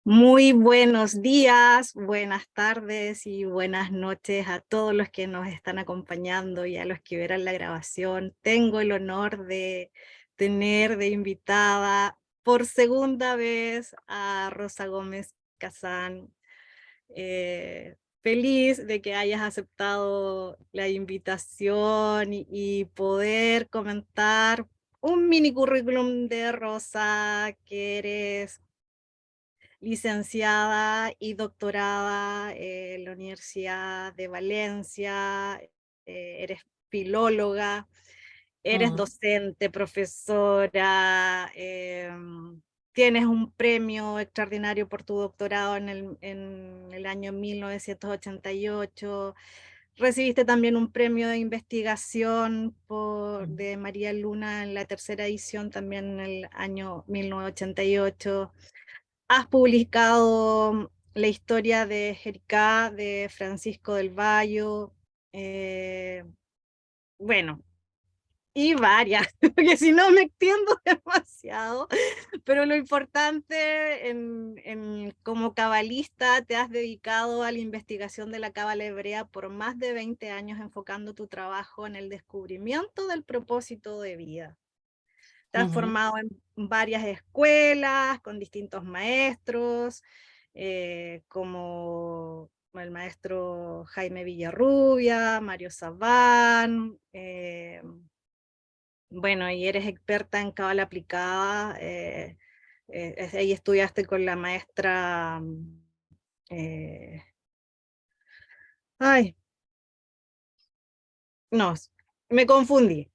Muy buenos días, buenas tardes y buenas noches a todos los que nos están acompañando y a los que verán la grabación. Tengo el honor de tener de invitada por segunda vez a Rosa Gómez Kazán. Feliz de que hayas aceptado la invitación y poder comentar un mini currículum de Rosa, que eres licenciada y doctorada en la Universidad de Valencia, eres filóloga, eres Mm, docente, profesora, tienes un premio extraordinario por tu doctorado en el año 1988. Recibiste también un premio de investigación mm, de María Luna en la tercera edición, también en el año 1988. Has publicado la historia de Jericá, de Francisco del Valle, eh, bueno, y varias, porque si no me extiendo demasiado, pero lo importante como cabalista te has dedicado a la investigación de la cábala hebrea por más de 20 años, enfocando tu trabajo en el descubrimiento del propósito de vida. Te has ujú. formado en varias escuelas, con distintos maestros, como el maestro Jaime Villarrubia, Mario Sabán, bueno, y eres experta en cábala aplicada, ahí estudiaste con la maestra, eh, ay, no, me confundí.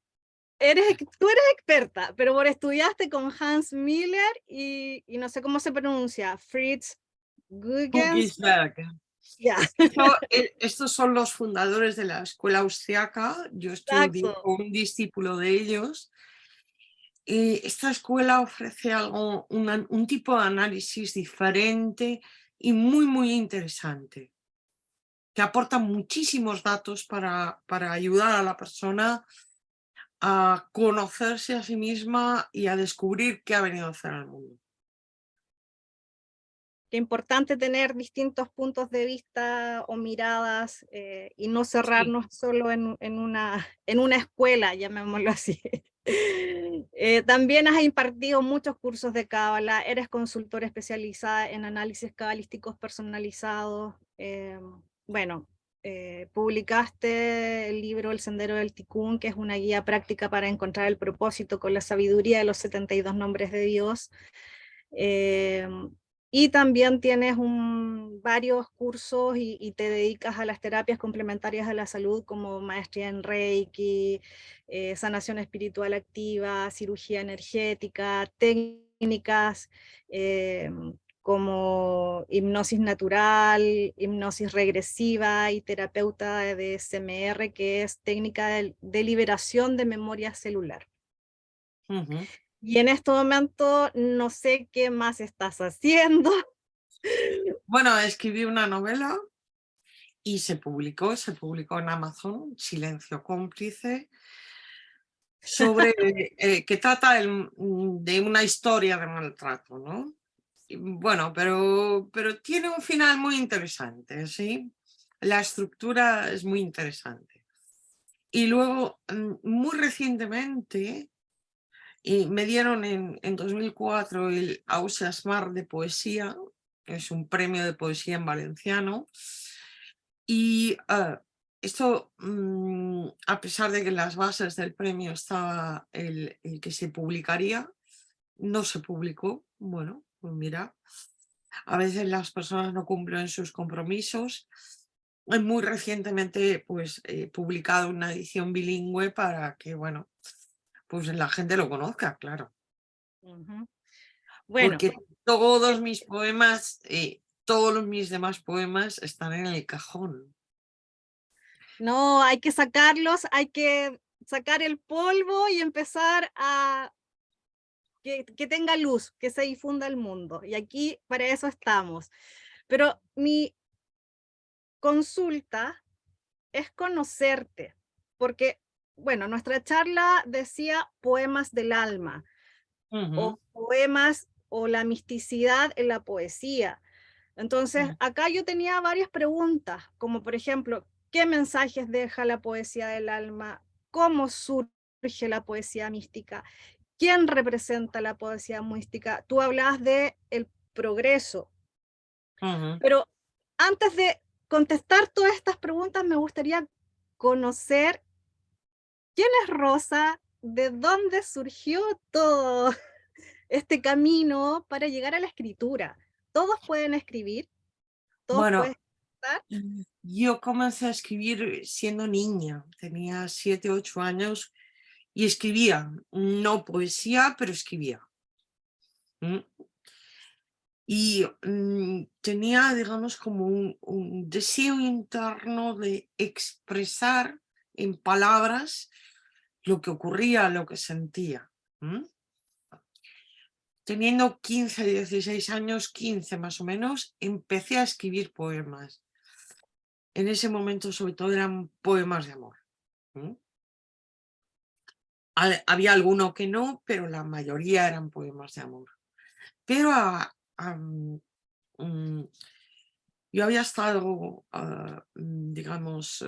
Tú eres experta, pero por estudiaste con Hans Miller y no sé cómo se pronuncia, Fritz Huygens, Bugisberg. ya, Estos son los fundadores de la escuela austriaca. Yo estudié exacto. con un discípulo de ellos. Esta escuela ofrece un tipo de análisis diferente y muy interesante, que aporta muchísimos datos para ayudar a la persona a conocerse a sí misma y a descubrir qué ha venido a hacer al mundo. Qué importante tener distintos puntos de vista o miradas, y no Sí. cerrarnos solo en una escuela, llamémoslo así. También has impartido muchos cursos de cábala, eres consultora especializada en análisis cabalísticos personalizados. Bueno, publicaste el libro El Sendero del Tikkun, que es una guía práctica para encontrar el propósito con la sabiduría de los 72 nombres de Dios. Eh, y también tienes varios cursos y te dedicas a las terapias complementarias a la salud, como maestría en Reiki, sanación espiritual activa, cirugía energética, técnicas eh, como hipnosis natural, hipnosis regresiva y terapeuta de CMR, que es técnica de liberación de memoria celular. Ujú. Y en este momento no sé qué más estás haciendo. Bueno, escribí una novela y se publicó en Amazon, Silencio cómplice, sobre, que trata de una historia de maltrato, ¿no? Y bueno, pero tiene un final muy interesante, ¿sí? La estructura es muy interesante. Y luego, muy recientemente, me dieron en 2004 el Ausiàs Marc de poesía, que es un premio de poesía en valenciano. Y esto, a pesar de que en las bases del premio estaba el que se publicaría, no se publicó. Bueno, pues mira, a veces las personas no cumplen sus compromisos. Muy recientemente, pues, he publicado una edición bilingüe para que, bueno, pues la gente lo conozca, claro. Ujú. Bueno, Porque todos mis demás poemas están en el cajón. no, hay que sacarlos, hay que sacar el polvo y empezar a que tenga luz, que se difunda el mundo. Y aquí para eso estamos. Pero mi consulta es conocerte, porque, bueno, nuestra charla decía poemas del alma Ujú. o poemas o la misticidad en la poesía. Entonces, acá yo tenía varias preguntas, como por ejemplo, ¿qué mensajes deja la poesía del alma? ¿Cómo surge la poesía mística? ¿Quién representa la poesía mística? Tú hablabas de el progreso, pero antes de contestar todas estas preguntas, me gustaría conocer quién es Rosa, de dónde surgió todo este camino para llegar a la escritura. ¿Todos pueden escribir? ¿Todos pueden Bueno, estar? yo comencé a escribir siendo niña, tenía 7, 8 años y escribía, no poesía, pero escribía. ¿Mm? Y tenía, digamos, como un deseo interno de expresar en palabras lo que ocurría, lo que sentía. ¿Mm? Teniendo 15, 16 años, 15 más o menos, empecé a escribir poemas. En ese momento, sobre todo, eran poemas de amor. ¿Mm? Había alguno que no, pero la mayoría eran poemas de amor. Pero yo había estado, digamos,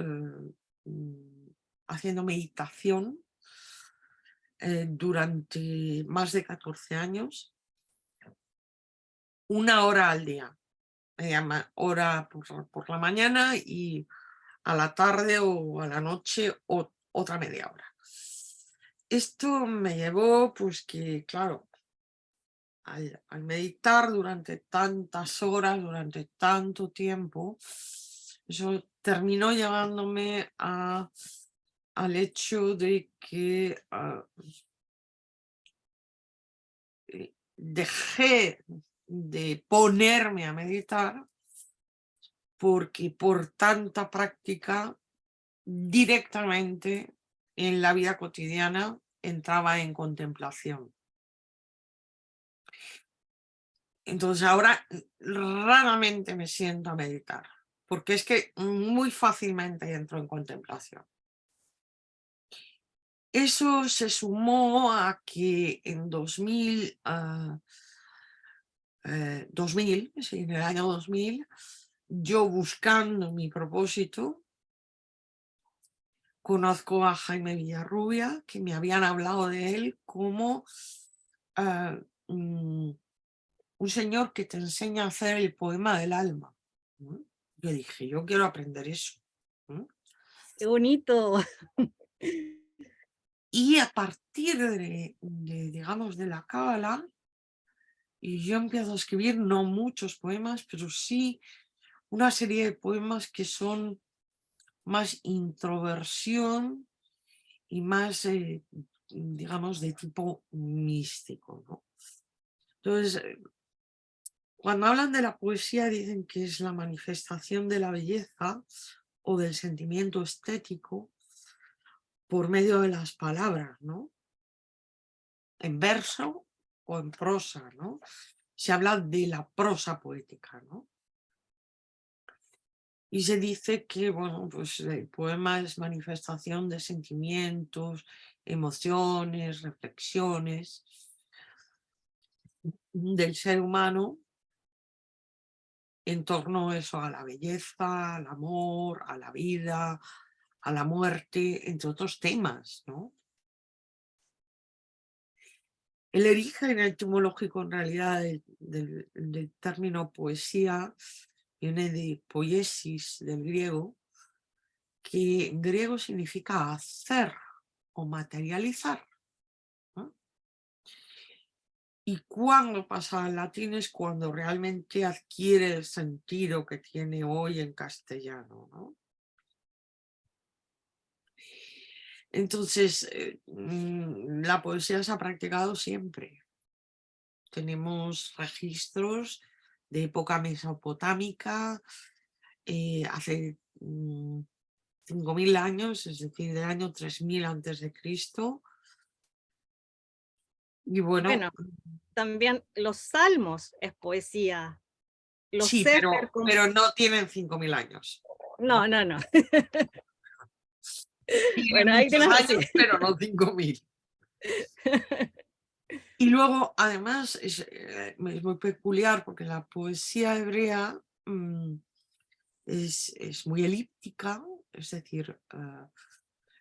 haciendo meditación durante más de 14 años, 1 hora al día, hora por la mañana y a la tarde o a la noche otra media hora. Esto me llevó, pues que, claro, al meditar durante tantas horas, durante tanto tiempo, eso terminó llevándome al hecho de que dejé de ponerme a meditar porque por tanta práctica directamente en la vida cotidiana entraba en contemplación. Entonces ahora raramente me siento a meditar, porque es que muy fácilmente entro en contemplación. Eso se sumó a que en 2000, sí, en el año 2000, yo buscando mi propósito, conozco a Jaime Villarrubia, que me habían hablado de él como un señor que te enseña a hacer el poema del alma. Yo dije, yo quiero aprender eso. ¡Qué bonito! Y a partir digamos, de la cábala, y yo empiezo a escribir no muchos poemas, pero sí una serie de poemas que son más introversión y más, digamos, de tipo místico, ¿no? Entonces, cuando hablan de la poesía dicen que es la manifestación de la belleza o del sentimiento estético por medio de las palabras, ¿no? En verso o en prosa, ¿no? Se habla de la prosa poética, ¿no? Y se dice que, bueno, pues el poema es manifestación de sentimientos, emociones, reflexiones del ser humano en torno a eso, a la belleza, al amor, a la vida, a la muerte, entre otros temas, ¿no? El origen etimológico en realidad del término poesía viene de poiesis del griego, que en griego significa hacer o materializar, ¿no? Y cuando pasa al latín es cuando realmente adquiere el sentido que tiene hoy en castellano, ¿no? Entonces, la poesía se ha practicado siempre. Tenemos registros de época mesopotámica, hace 5.000 años, es decir, del año 3000 antes de Cristo. Y bueno, Bueno, también los salmos es poesía. Los sí, sefer pero no tienen 5.000 años. No, no, no. Tienen Bueno, ahí muchos tienes años, así. pero no 5.000. Y luego, además, es muy peculiar porque la poesía hebrea es muy elíptica, es decir,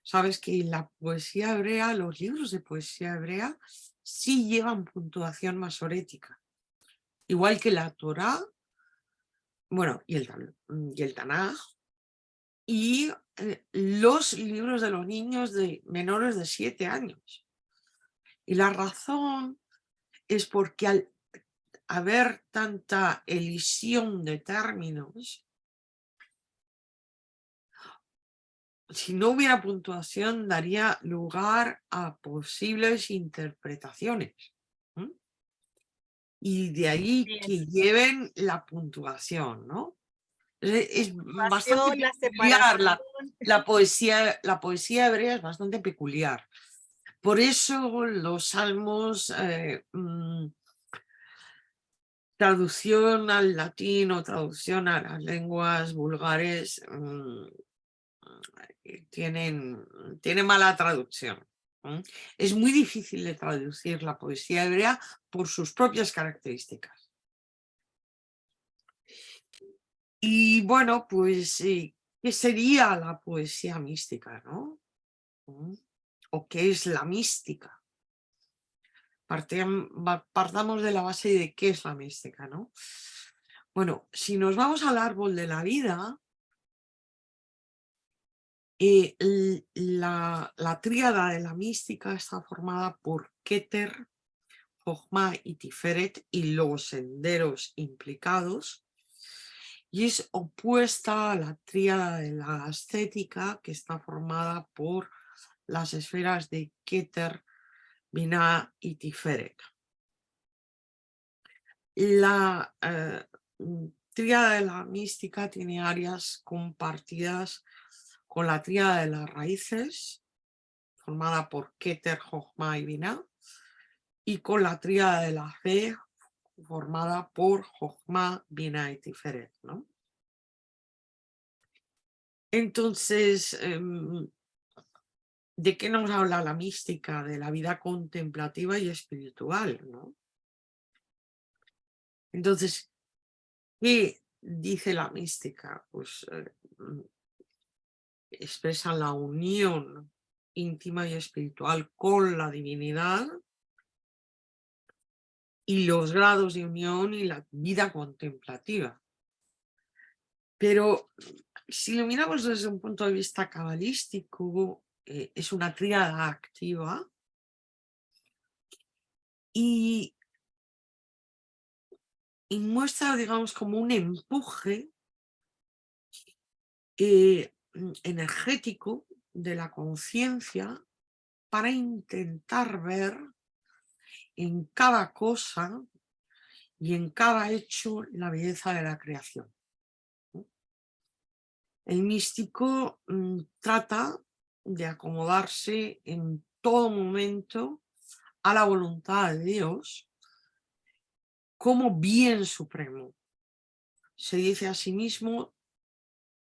sabes que la poesía hebrea, los libros de poesía hebrea, sí llevan puntuación masorética, igual que la Torá, bueno, y el Tanaj, y los libros de los niños de menores de 7 años. Y la razón es porque al haber tanta elisión de términos, si no hubiera puntuación, daría lugar a posibles interpretaciones. Y de ahí que lleven la puntuación, ¿no? Es bastante La peculiar, separación. la poesía hebrea es bastante peculiar. Por eso los salmos, traducción al latín o traducción a las lenguas vulgares, tienen mala traducción. Es muy difícil de traducir la poesía hebrea por sus propias características. Y bueno, pues, ¿qué sería la poesía mística, no? ¿O qué es la mística? Partamos de la base de qué es la mística, ¿no? Bueno, si nos vamos al árbol de la vida, la tríada de la mística está formada por Keter, Jochma y Tiferet y los senderos implicados, y es opuesta a la tríada de la ascética, que está formada por las esferas de Keter, Binah y Tiferet. La tríada de la mística tiene áreas compartidas con la tríada de las raíces, formada por Keter, Jochma y Binah, y con la tríada de la fe, formada por Jochma, Binah y Tiferet, ¿no? Entonces, ¿de qué nos habla la mística? De la vida contemplativa y espiritual, ¿no? Entonces, ¿qué dice la mística? Pues expresa la unión íntima y espiritual con la divinidad y los grados de unión y la vida contemplativa. Pero si lo miramos desde un punto de vista cabalístico, es una tríada activa y muestra, digamos, como un empuje energético de la conciencia para intentar ver en cada cosa y en cada hecho la belleza de la creación. El místico trata de acomodarse en todo momento a la voluntad de Dios como bien supremo. Se dice a sí mismo: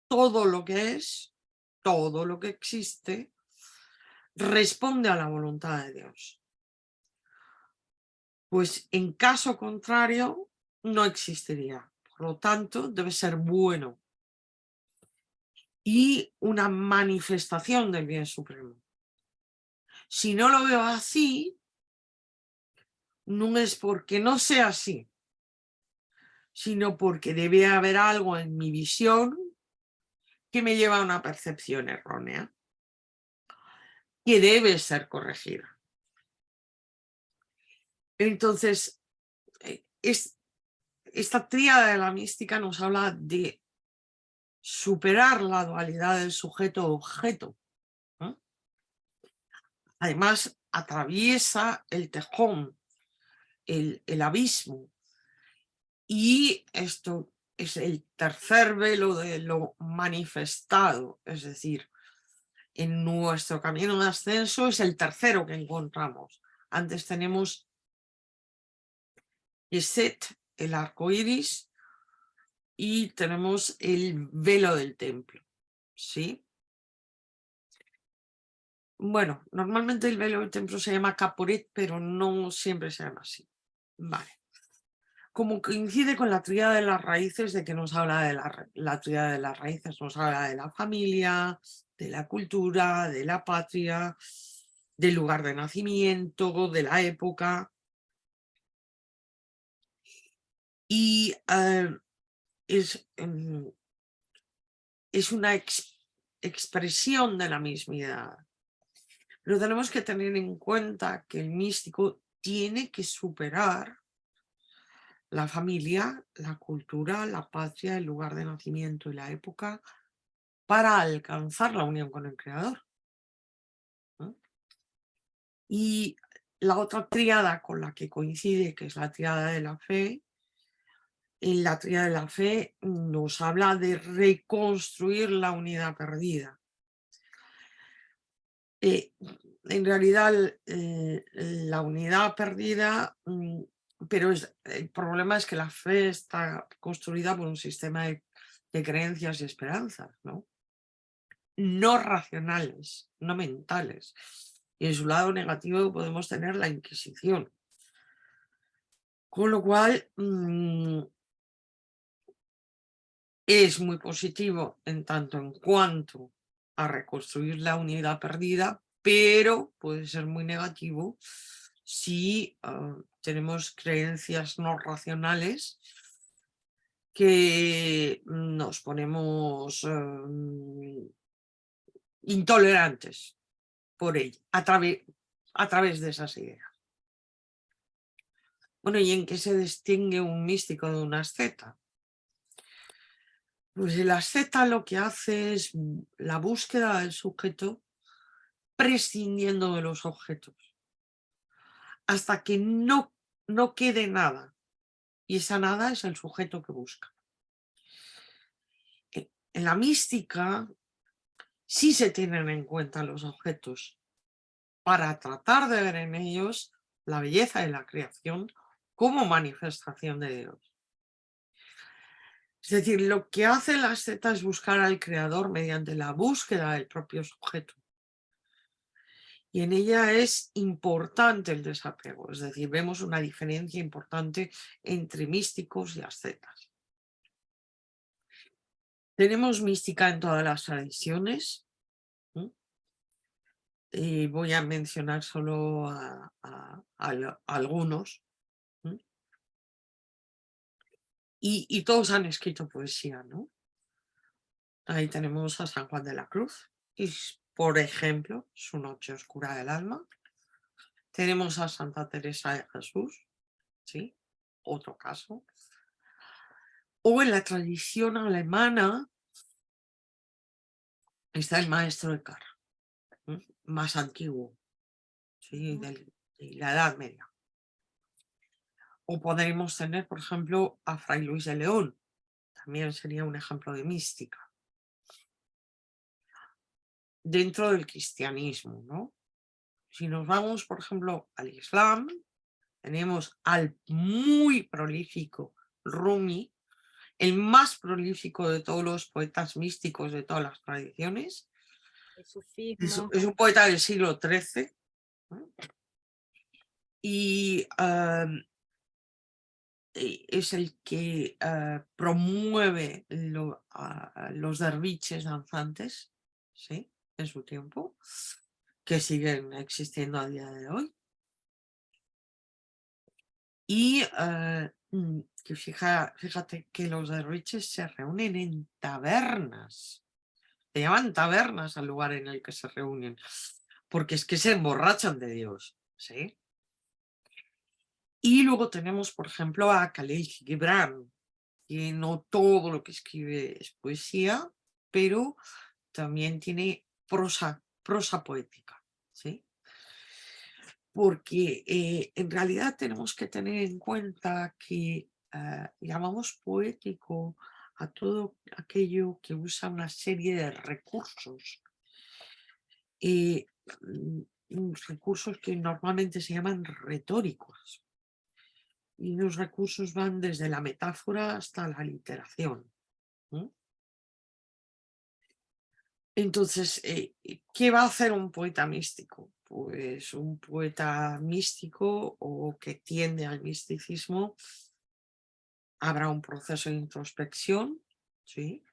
todo lo que es, todo lo que existe, responde a la voluntad de Dios. Pues en caso contrario, no existiría. Por lo tanto, debe ser bueno y una manifestación del bien supremo. Si no lo veo así, no es porque no sea así, sino porque debe haber algo en mi visión que me lleva a una percepción errónea, que debe ser corregida. Entonces, esta tríada de la mística nos habla de superar la dualidad del sujeto-objeto. Además, atraviesa el tejón, el abismo, y esto es el tercer velo de lo manifestado, es decir, en nuestro camino de ascenso es el tercero que encontramos. Antes tenemos Yeset, el arco iris, y tenemos el velo del templo, ¿sí? Bueno, normalmente el velo del templo se llama caporet, pero no siempre se llama así. Vale. Como coincide con la tríada de las raíces, de que nos habla de la tríada de las raíces, nos habla de la familia, de la cultura, de la patria, del lugar de nacimiento, de la época. Y es una expresión de la mismidad. Pero tenemos que tener en cuenta que el místico tiene que superar la familia, la cultura, la patria, el lugar de nacimiento y la época para alcanzar la unión con el Creador, ¿no? Y la otra tríada con la que coincide, que es la tríada de la fe, en la tríada de la fe nos habla de reconstruir la unidad perdida. En realidad la unidad perdida, pero el problema es que la fe está construida por un sistema de creencias y esperanzas, ¿no? No racionales, no mentales. Y en su lado negativo podemos tener la Inquisición. Con lo cual es muy positivo en tanto en cuanto a reconstruir la unidad perdida, pero puede ser muy negativo si tenemos creencias no racionales que nos ponemos intolerantes por ella, a través de esas ideas. Bueno, ¿y en qué se distingue un místico de un asceta? Pues el asceta lo que hace es la búsqueda del sujeto prescindiendo de los objetos, hasta que no quede nada. Y esa nada es el sujeto que busca. En la mística sí se tienen en cuenta los objetos para tratar de ver en ellos la belleza de la creación como manifestación de Dios. Es decir, lo que hace la asceta es buscar al Creador mediante la búsqueda del propio sujeto. Y en ella es importante el desapego, es decir, vemos una diferencia importante entre místicos y ascetas. Tenemos mística en todas las tradiciones. Voy a mencionar solo a algunos. Y todos han escrito poesía, ¿no? Ahí tenemos a San Juan de la Cruz, y por ejemplo, Su noche oscura del alma. Tenemos a Santa Teresa de Jesús, ¿sí? Otro caso. O en la tradición alemana está el maestro de Eckhart, más antiguo, ¿sí? de la Edad Media. O podríamos tener, por ejemplo, a Fray Luis de León, también sería un ejemplo de mística. Dentro del cristianismo, ¿no? Si nos vamos, por ejemplo, al Islam, tenemos al muy prolífico Rumi, el más prolífico de todos los poetas místicos de todas las tradiciones. El sufismo. Es un poeta del siglo XIII, ¿no? Y es el que promueve los derviches danzantes, ¿sí? En su tiempo, que siguen existiendo a día de hoy. Y que fíjate que los derviches se reúnen en tabernas. Se llaman tabernas al lugar en el que se reúnen, porque es que se emborrachan de Dios, ¿sí? Y luego tenemos, por ejemplo, a Khalil Gibran, que no todo lo que escribe es poesía, pero también tiene prosa poética, ¿sí? Porque en realidad tenemos que tener en cuenta que llamamos poético a todo aquello que usa una serie de recursos, recursos que normalmente se llaman retóricos. Y los recursos van desde la metáfora hasta la literación. Entonces, ¿qué va a hacer un poeta místico? Pues un poeta místico o que tiende al misticismo, habrá un proceso de introspección, ¿sí?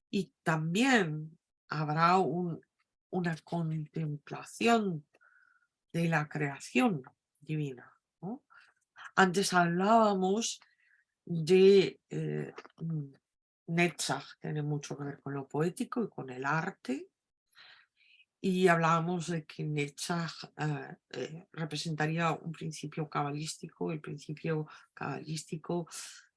Y también habrá una contemplación de la creación divina, ¿no? Antes hablábamos de Netzach, tiene mucho que ver con lo poético y con el arte, y hablábamos de que Netzach representaría un principio cabalístico, el principio cabalístico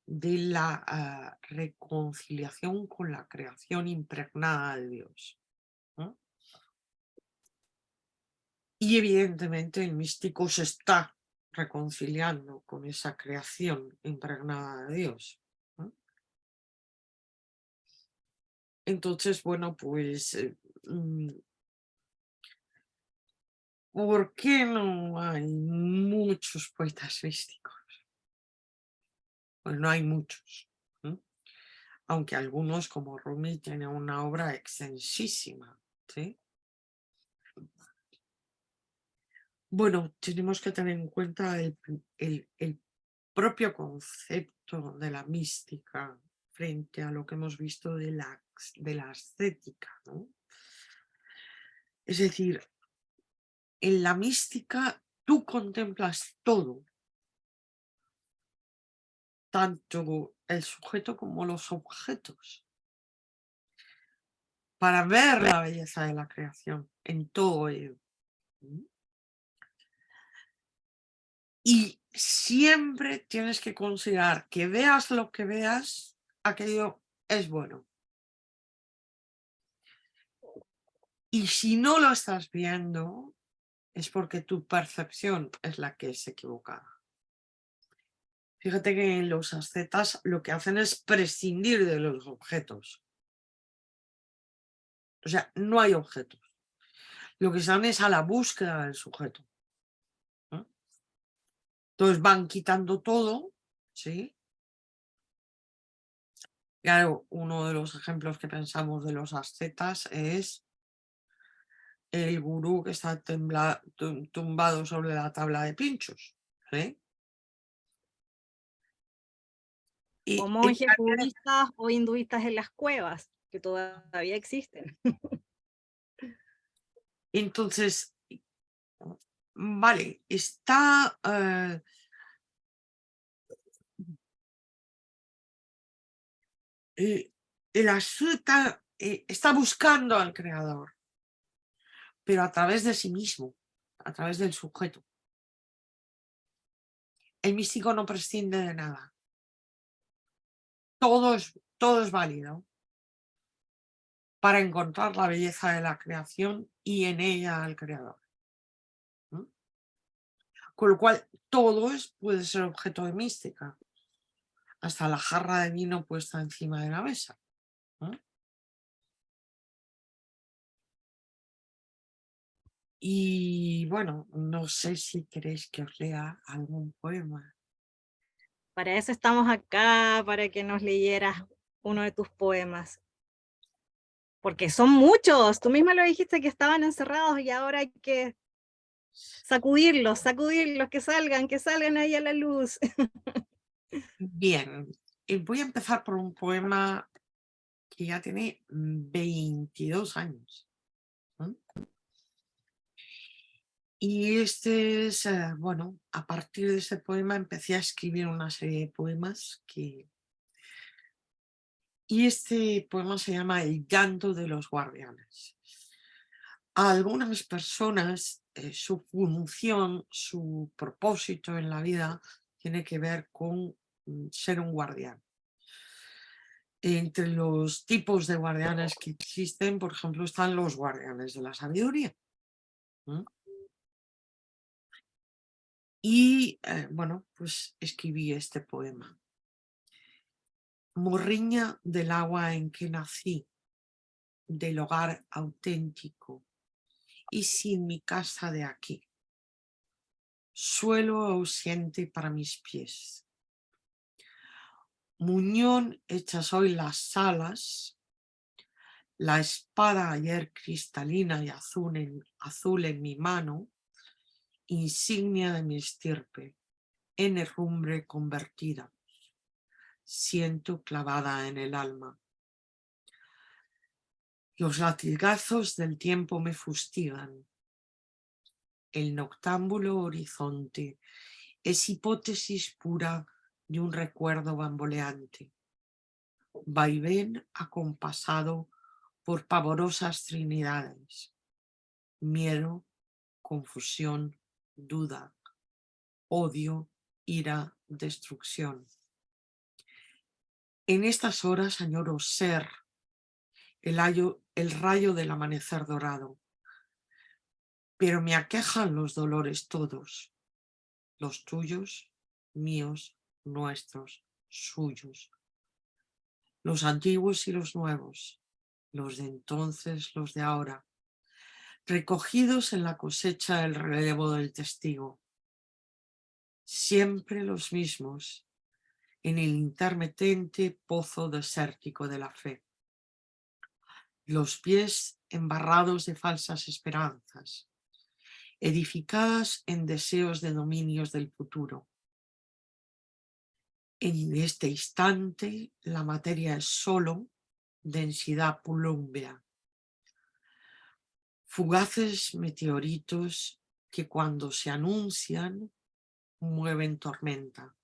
de la reconciliación con la creación impregnada de Dios, ¿no? Y evidentemente el místico se está reconciliando con esa creación impregnada de Dios, ¿no? Entonces, bueno, pues, ¿por qué no hay muchos poetas místicos? Pues no hay muchos, ¿no? Aunque algunos, como Rumi, tienen una obra extensísima, ¿sí? Bueno, tenemos que tener en cuenta el propio concepto de la mística frente a lo que hemos visto de la ascética, ¿no? Es decir, en la mística tú contemplas todo, tanto el sujeto como los objetos, para ver la belleza de la creación en todo ello. Y siempre tienes que considerar que veas lo que veas, aquello es bueno. Y si no lo estás viendo, es porque tu percepción es la que es equivocada. Fíjate que en los ascetas lo que hacen es prescindir de los objetos. O sea, no hay objetos. Lo que están es a la búsqueda del sujeto, ¿no? Entonces van quitando todo, ¿sí? Claro, uno de los ejemplos que pensamos de los ascetas es el gurú que está tumbado sobre la tabla de pinchos, ¿sí? O Y monjes budistas o hinduistas en las cuevas, que todavía existen. entonces, vale, está el asceta está buscando al creador, pero a través de sí mismo, a través del sujeto. El místico no prescinde de nada. Todo es válido para encontrar la belleza de la creación y en ella al creador, ¿no? Con lo cual, puede ser objeto de mística. Hasta la jarra de vino puesta encima de la mesa, ¿no? Y bueno, no sé si queréis que os lea algún poema. Para eso estamos acá, para que nos leyeras uno de tus poemas. Porque son muchos, tú misma lo dijiste que estaban encerrados y ahora hay que sacudirlos, que salgan ahí a la luz. Bien, voy a empezar por un poema que ya tiene 22 años, ¿no? Y este es, bueno, a partir de ese poema empecé a escribir una serie de poemas y este poema se llama El llanto de los guardianes. A algunas personas su función, su propósito en la vida tiene que ver con ser un guardián. Entre los tipos de guardianes que existen, por ejemplo, están los guardianes de la sabiduría. Y bueno, pues escribí este poema. Morriña del agua en que nací, del hogar auténtico, y sin mi casa de aquí. Suelo ausente para mis pies. Muñón hechas hoy las salas, la espada ayer cristalina y azul en mi mano, insignia de mi estirpe, en herrumbre convertida, siento clavada en el alma. Los latigazos del tiempo me fustigan. El noctámbulo horizonte es hipótesis pura de un recuerdo bamboleante, vaivén acompasado por pavorosas trinidades, miedo, confusión, duda, odio, ira, destrucción. En estas horas añoro ser el rayo del amanecer dorado, pero me aquejan los dolores todos, los tuyos, míos, nuestros, suyos, los antiguos y los nuevos, los de entonces, los de ahora, recogidos en la cosecha del relevo del testigo, siempre los mismos, en el intermitente pozo desértico de la fe. Los pies embarrados de falsas esperanzas, edificadas en deseos de dominios del futuro. En este instante la materia es solo densidad plumbea, fugaces meteoritos que cuando se anuncian mueven tormenta,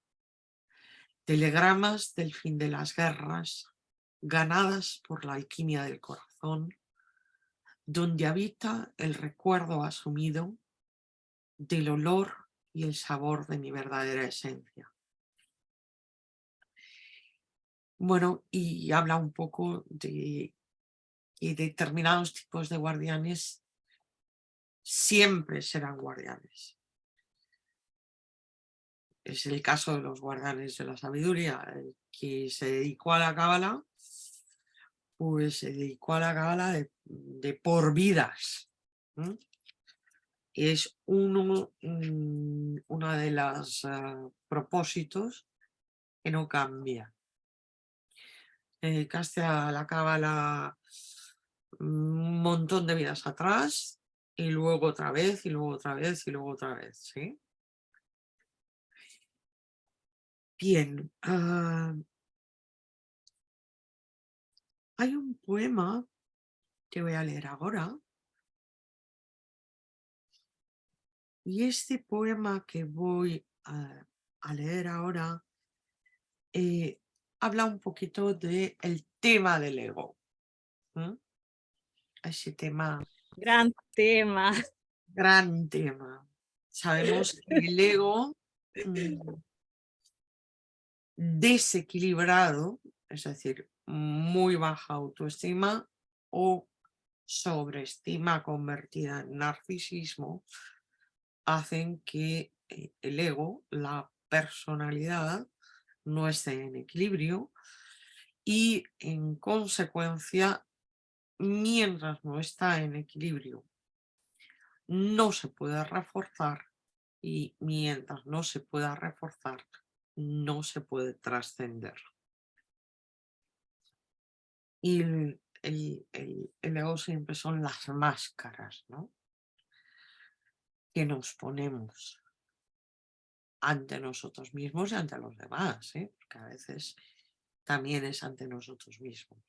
telegramas del fin de las guerras ganadas por la alquimia del corazón, donde habita el recuerdo asumido del olor y el sabor de mi verdadera esencia. Bueno, y habla un poco de que determinados tipos de guardianes siempre serán guardianes. Es el caso de los guardianes de la sabiduría. El que se dedicó a la cábala, pues se dedicó a la cábala de por vidas. Es uno de los propósitos que no cambia. Te dedicaste a la cábala un montón de vidas atrás y luego otra vez y luego otra vez y luego otra vez, ¿sí? Bien, hay un poema que voy a leer ahora y este poema que voy a leer ahora habla un poquito del tema del ego. Ese tema, Gran tema. gran tema. Sabemos que el ego desequilibrado, es decir, muy baja autoestima o sobreestima convertida en narcisismo, hacen que el ego, la personalidad, no esté en equilibrio y en consecuencia, mientras no está en equilibrio, no se puede reforzar y mientras no se pueda reforzar, no se puede trascender. Y el ego siempre son las máscaras, ¿no?, que nos ponemos ante nosotros mismos y ante los demás, porque a veces también es ante nosotros mismos.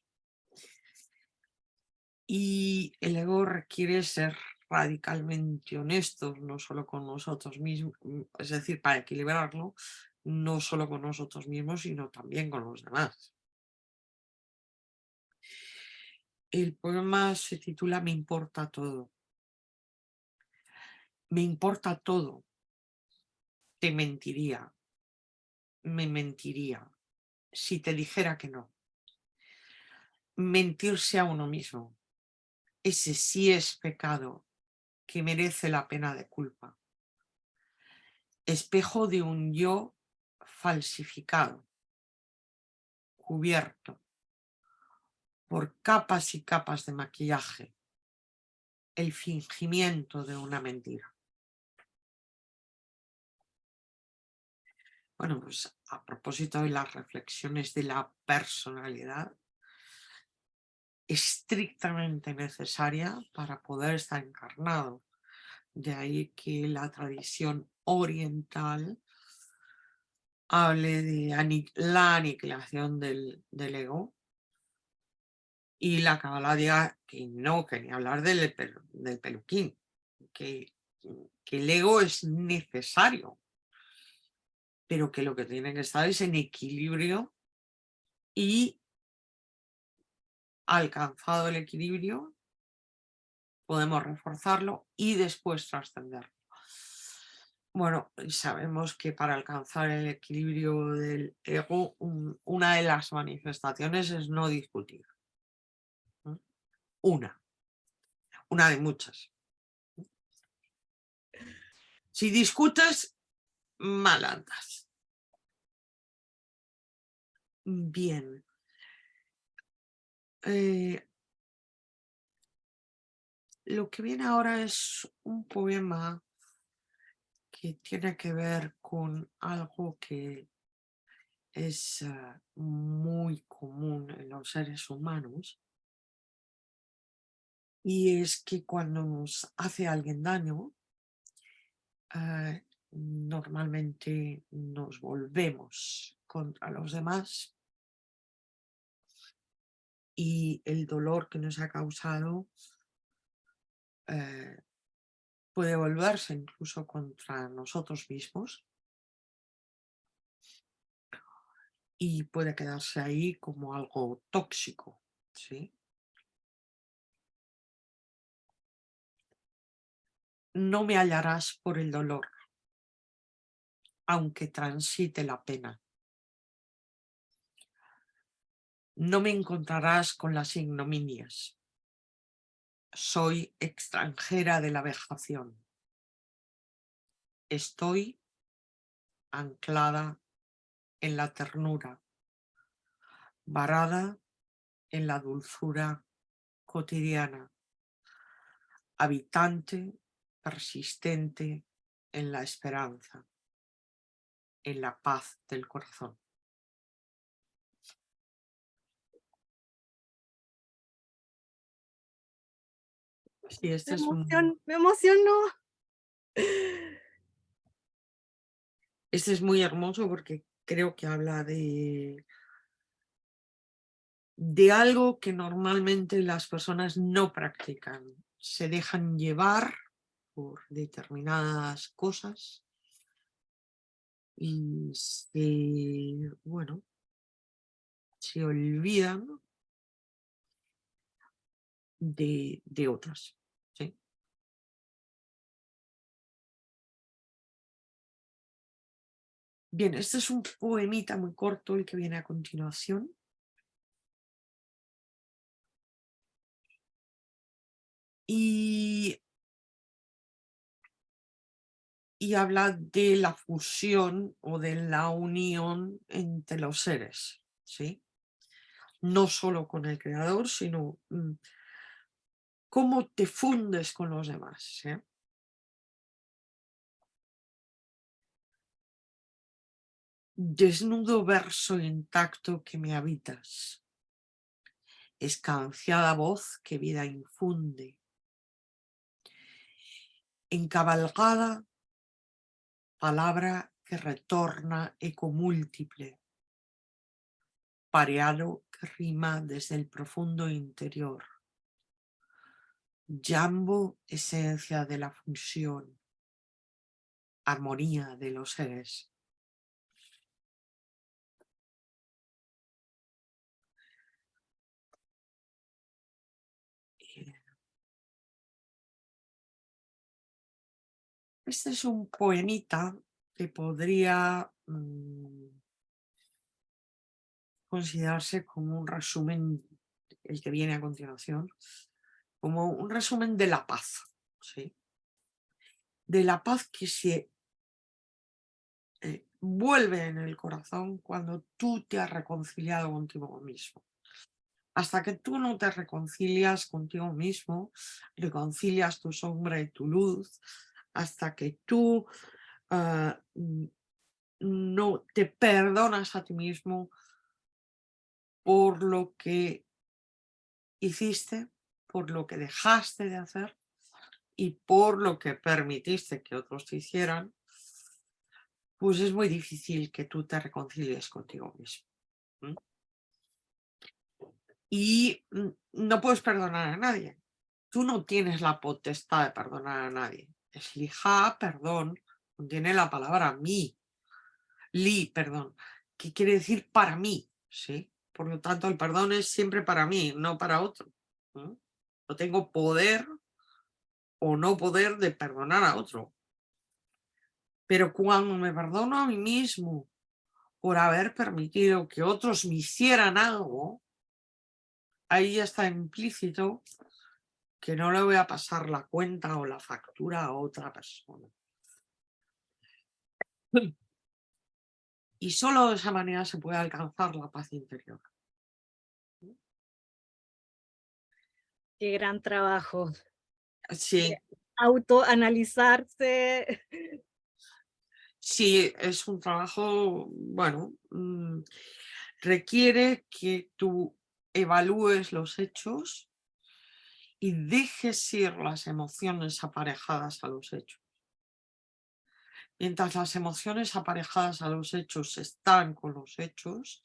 Y el ego requiere ser radicalmente honestos, no solo con nosotros mismos, es decir, para equilibrarlo, no solo con nosotros mismos, sino también con los demás. El poema se titula Me importa todo. Me importa todo. Te mentiría. Me mentiría si te dijera que no. Mentirse a uno mismo. Ese sí es pecado que merece la pena de culpa. Espejo de un yo falsificado, cubierto por capas y capas de maquillaje, el fingimiento de una mentira. Bueno, pues a propósito de las reflexiones de la personalidad, estrictamente necesaria para poder estar encarnado. De ahí que la tradición oriental hable de la aniquilación del ego, y la Cábala diga que no, que ni hablar del peluquín, que el ego es necesario, pero que lo que tiene que estar es en equilibrio, y alcanzado el equilibrio podemos reforzarlo y después trascenderlo. Bueno, sabemos que para alcanzar el equilibrio del ego, una de las manifestaciones es no discutir. Una de muchas. Si discutes, mal andas. Bien. Lo que viene ahora es un poema que tiene que ver con algo que es muy común en los seres humanos, y es que cuando nos hace alguien daño, normalmente nos volvemos contra los demás, y el dolor que nos ha causado puede volverse incluso contra nosotros mismos, y puede quedarse ahí como algo tóxico, ¿sí? No me hallarás por el dolor, aunque transite la pena. No me encontrarás con las ignominias. Soy extranjera de la vejación. Estoy anclada en la ternura, varada en la dulzura cotidiana, habitante, persistente en la esperanza, en la paz del corazón. Sí, Me emocionó. Este es muy hermoso porque creo que habla de algo que normalmente las personas no practican. Se dejan llevar por determinadas cosas y se olvidan de otras, ¿sí? Bien, este es un poemita muy corto el que viene a continuación. Y habla de la fusión o de la unión entre los seres, ¿sí? No solo con el creador, sino cómo te fundes con los demás, ¿sí? Desnudo verso intacto que me habitas, escanciada voz que vida infunde, encabalgada palabra que retorna eco múltiple, pareado que rima desde el profundo interior, Jambo, esencia de la fusión, armonía de los seres. Este es un poemita que podría considerarse como un resumen, el que viene a continuación, como un resumen de la paz, ¿sí? De la paz que se vuelve en el corazón cuando tú te has reconciliado contigo mismo. Hasta que tú no te reconcilias contigo mismo, reconcilias tu sombra y tu luz, hasta que tú no te perdonas a ti mismo por lo que hiciste, por lo que dejaste de hacer y por lo que permitiste que otros te hicieran, pues es muy difícil que tú te reconcilies contigo mismo. Y no puedes perdonar a nadie. Tú no tienes la potestad de perdonar a nadie. Slija, perdón, contiene la palabra mí. Perdón, que quiere decir para mí, ¿sí? Por lo tanto, el perdón es siempre para mí, no para otro. No tengo poder o no poder de perdonar a otro. Pero cuando me perdono a mí mismo por haber permitido que otros me hicieran algo, ahí ya está implícito que no le voy a pasar la cuenta o la factura a otra persona. Y solo de esa manera se puede alcanzar la paz interior. Qué gran trabajo. Sí, Autoanalizarse. sí, es un trabajo, bueno, requiere que tú evalúes los hechos y dejes ir las emociones aparejadas a los hechos. Mientras las emociones aparejadas a los hechos están con los hechos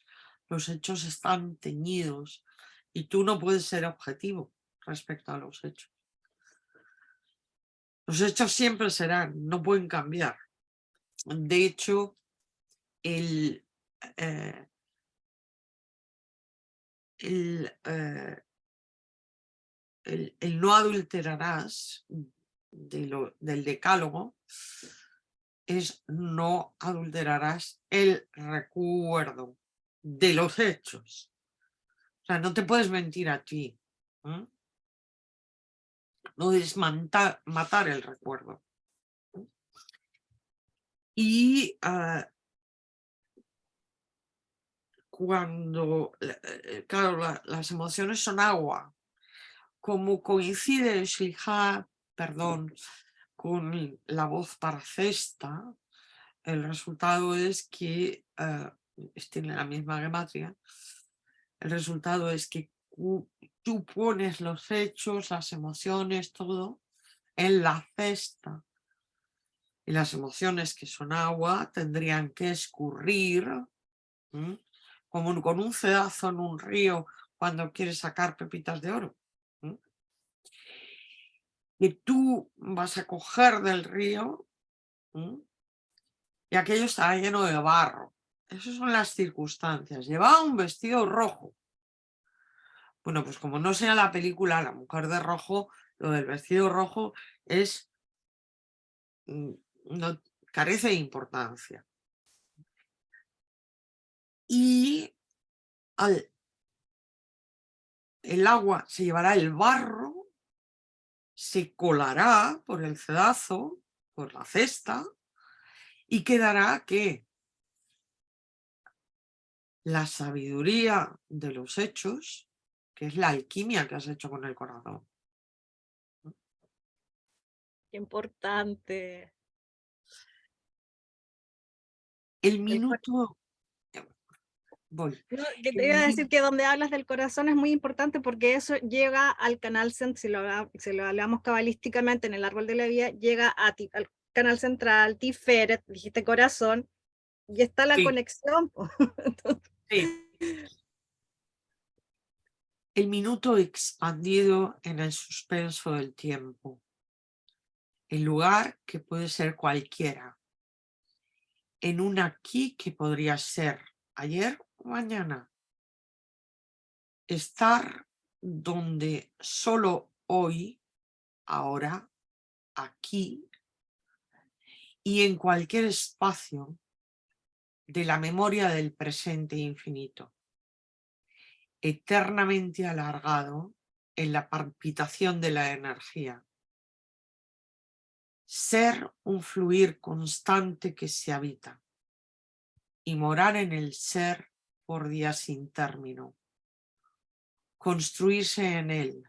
están teñidos y tú no puedes ser objetivo respecto a los hechos. Los hechos siempre serán, no pueden cambiar. De hecho, el no adulterarás del decálogo es no adulterarás el recuerdo de los hechos. O sea, no te puedes mentir a ti. No debes matar el recuerdo. Y cuando, claro, las emociones son agua, como coincide Shliha, perdón, con la voz para cesta, el resultado es que, tiene la misma gematria, el resultado es que tú pones los hechos, las emociones, todo en la cesta. Y las emociones que son agua tendrían que escurrir, como con un cedazo en un río cuando quieres sacar pepitas de oro. Que tú vas a coger del río y aquello está lleno de barro. Esas son las circunstancias. Llevaba un vestido rojo. Bueno, pues como no sea la película La mujer de rojo, lo del vestido rojo es, no, carece de importancia. Y el agua se llevará el barro, se colará por el cedazo, por la cesta, y quedará ¿qué? La sabiduría de los hechos, que es la alquimia que has hecho con el corazón. Qué importante. El minuto... Voy. No, que te iba a decir que donde hablas del corazón es muy importante porque eso llega al canal, si lo hablamos cabalísticamente en el árbol de la vida, llega al canal central, Tiferet, dijiste corazón, y está la conexión. Sí. El minuto expandido en el suspenso del tiempo. El lugar que puede ser cualquiera. En un aquí que podría ser ayer o mañana. Estar donde solo hoy, ahora, aquí y en cualquier espacio de la memoria del presente infinito, eternamente alargado en la palpitación de la energía. Ser un fluir constante que se habita y morar en el ser por días sin término. Construirse en él,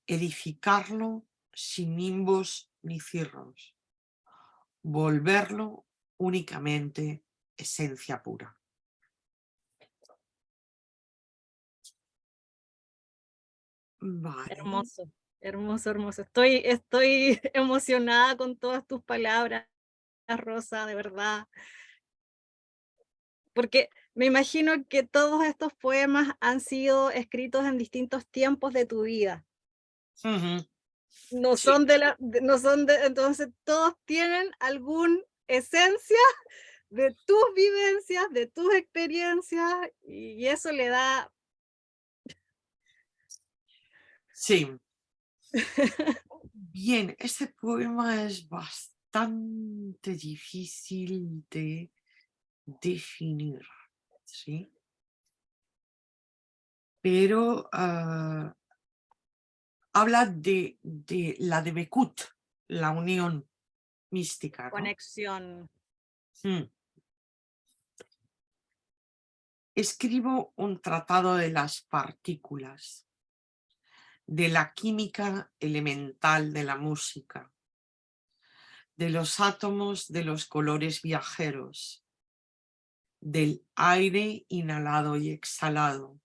edificarlo sin nimbos ni cirros, volverlo únicamente esencia pura. Vale. Hermoso, hermoso, hermoso. Estoy emocionada con todas tus palabras, Rosa, de verdad. Porque me imagino que todos estos poemas han sido escritos en distintos tiempos de tu vida. Ujú. No Sí, son no son entonces todos tienen alguna esencia de tus vivencias, de tus experiencias, y eso le da sí. Bien, este poema es bastante difícil de definir, ¿sí? Pero habla de la de Bekut, la unión mística, ¿no? conexión. Mm. Escribo un tratado de las partículas, de la química elemental de la música, de los átomos de los colores viajeros, del aire inhalado y exhalado,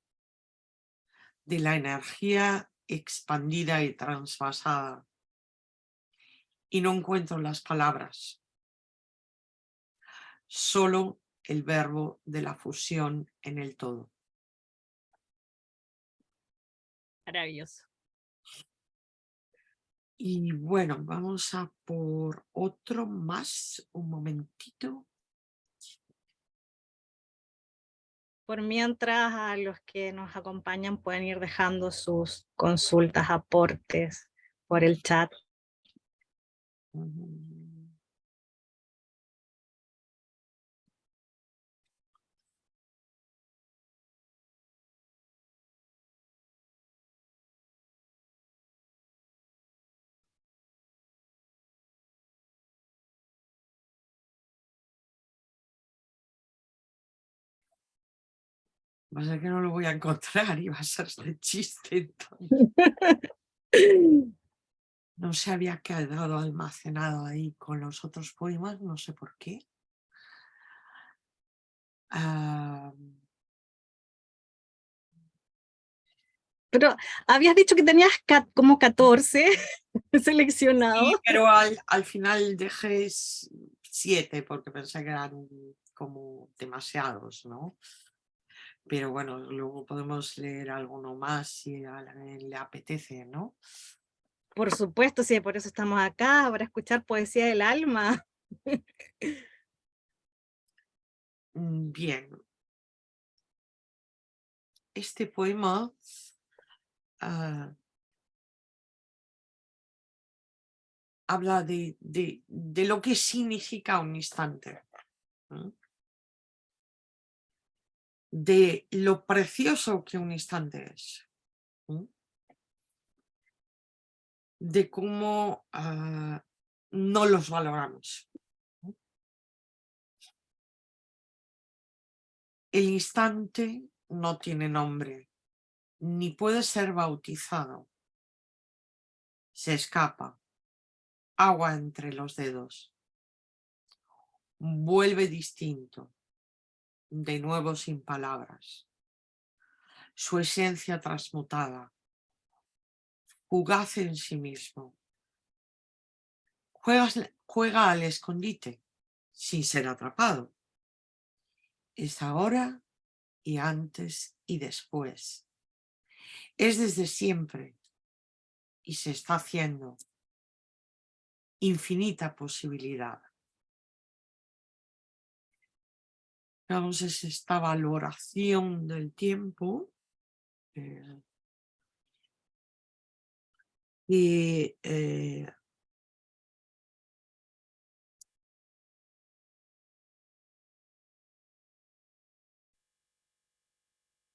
de la energía expandida y transvasada. Y no encuentro las palabras, solo el verbo de la fusión en el todo. Maravilloso. Y bueno, vamos a por otro más, un momentito. Por mientras, a los que nos acompañan pueden ir dejando sus consultas, aportes por el chat. Pasa que no lo voy a encontrar y va a ser de chiste. Entonces. No se había quedado almacenado ahí con los otros poemas, no sé por qué. Ah, Pero habías dicho que tenías como 14 seleccionados. sí, pero al final dejé 7 porque pensé que eran como demasiados, ¿no? Pero bueno, luego podemos leer alguno más si a alguien le apetece, ¿no? Por supuesto, sí, por eso estamos acá, para escuchar poesía del alma. Bien, este poema habla de lo que significa un instante, ¿no? De lo precioso que un instante es, ¿no? De cómo no los valoramos, ¿no? El instante no tiene nombre, ni puede ser bautizado. Se escapa, agua entre los dedos, vuelve distinto, de nuevo sin palabras. Su esencia transmutada, fugaz en sí mismo. Juega al escondite sin ser atrapado. Es ahora y antes y después. Es desde siempre y se está haciendo. Infinita posibilidad. Vamos, es esta valoración del tiempo y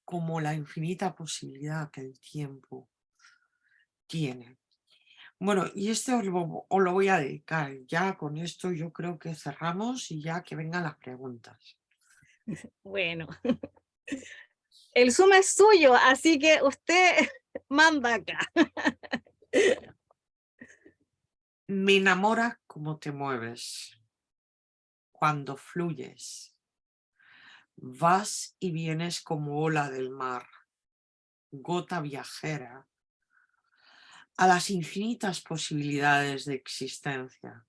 como la infinita posibilidad que el tiempo tiene. Bueno, y este os lo voy a dedicar. Ya con esto yo creo que cerramos y ya que vengan las preguntas. Bueno, el Zoom es suyo, así que usted manda acá. Me enamora cómo te mueves, cuando fluyes. Vas y vienes como ola del mar, gota viajera, a las infinitas posibilidades de existencia,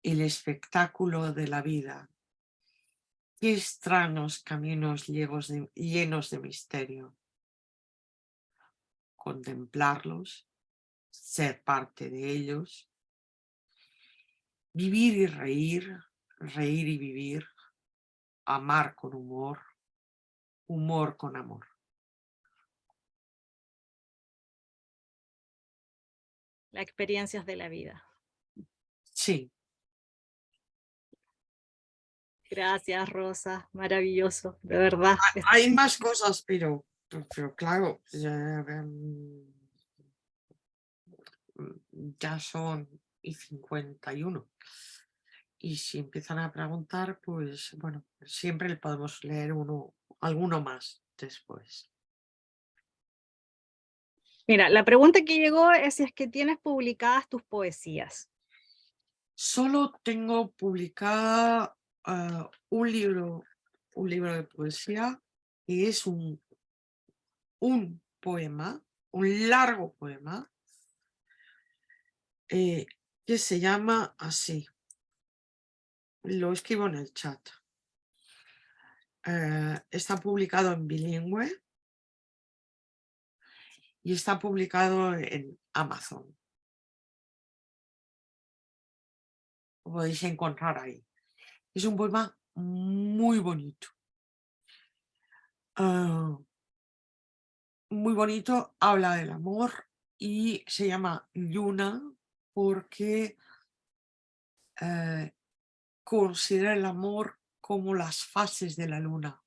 el espectáculo de la vida. Qué extraños caminos llenos de misterio. Contemplarlos, ser parte de ellos, vivir y reír, reír y vivir, amar con humor, humor con amor. Las experiencias de la vida. Sí. Gracias, Rosa. Maravilloso, de verdad. Hay más cosas, pero claro, ya son y 51. Y si empiezan a preguntar, pues bueno, siempre le podemos leer alguno más después. Mira, la pregunta que llegó es si es que tienes publicadas tus poesías. Solo tengo publicada un libro de poesía, que es un poema, un largo poema, que se llama así. Lo escribo en el chat. Está publicado en bilingüe y está publicado en Amazon. Lo podéis encontrar ahí. Es un poema muy bonito. Muy bonito, habla del amor y se llama Luna porque considera el amor como las fases de la luna.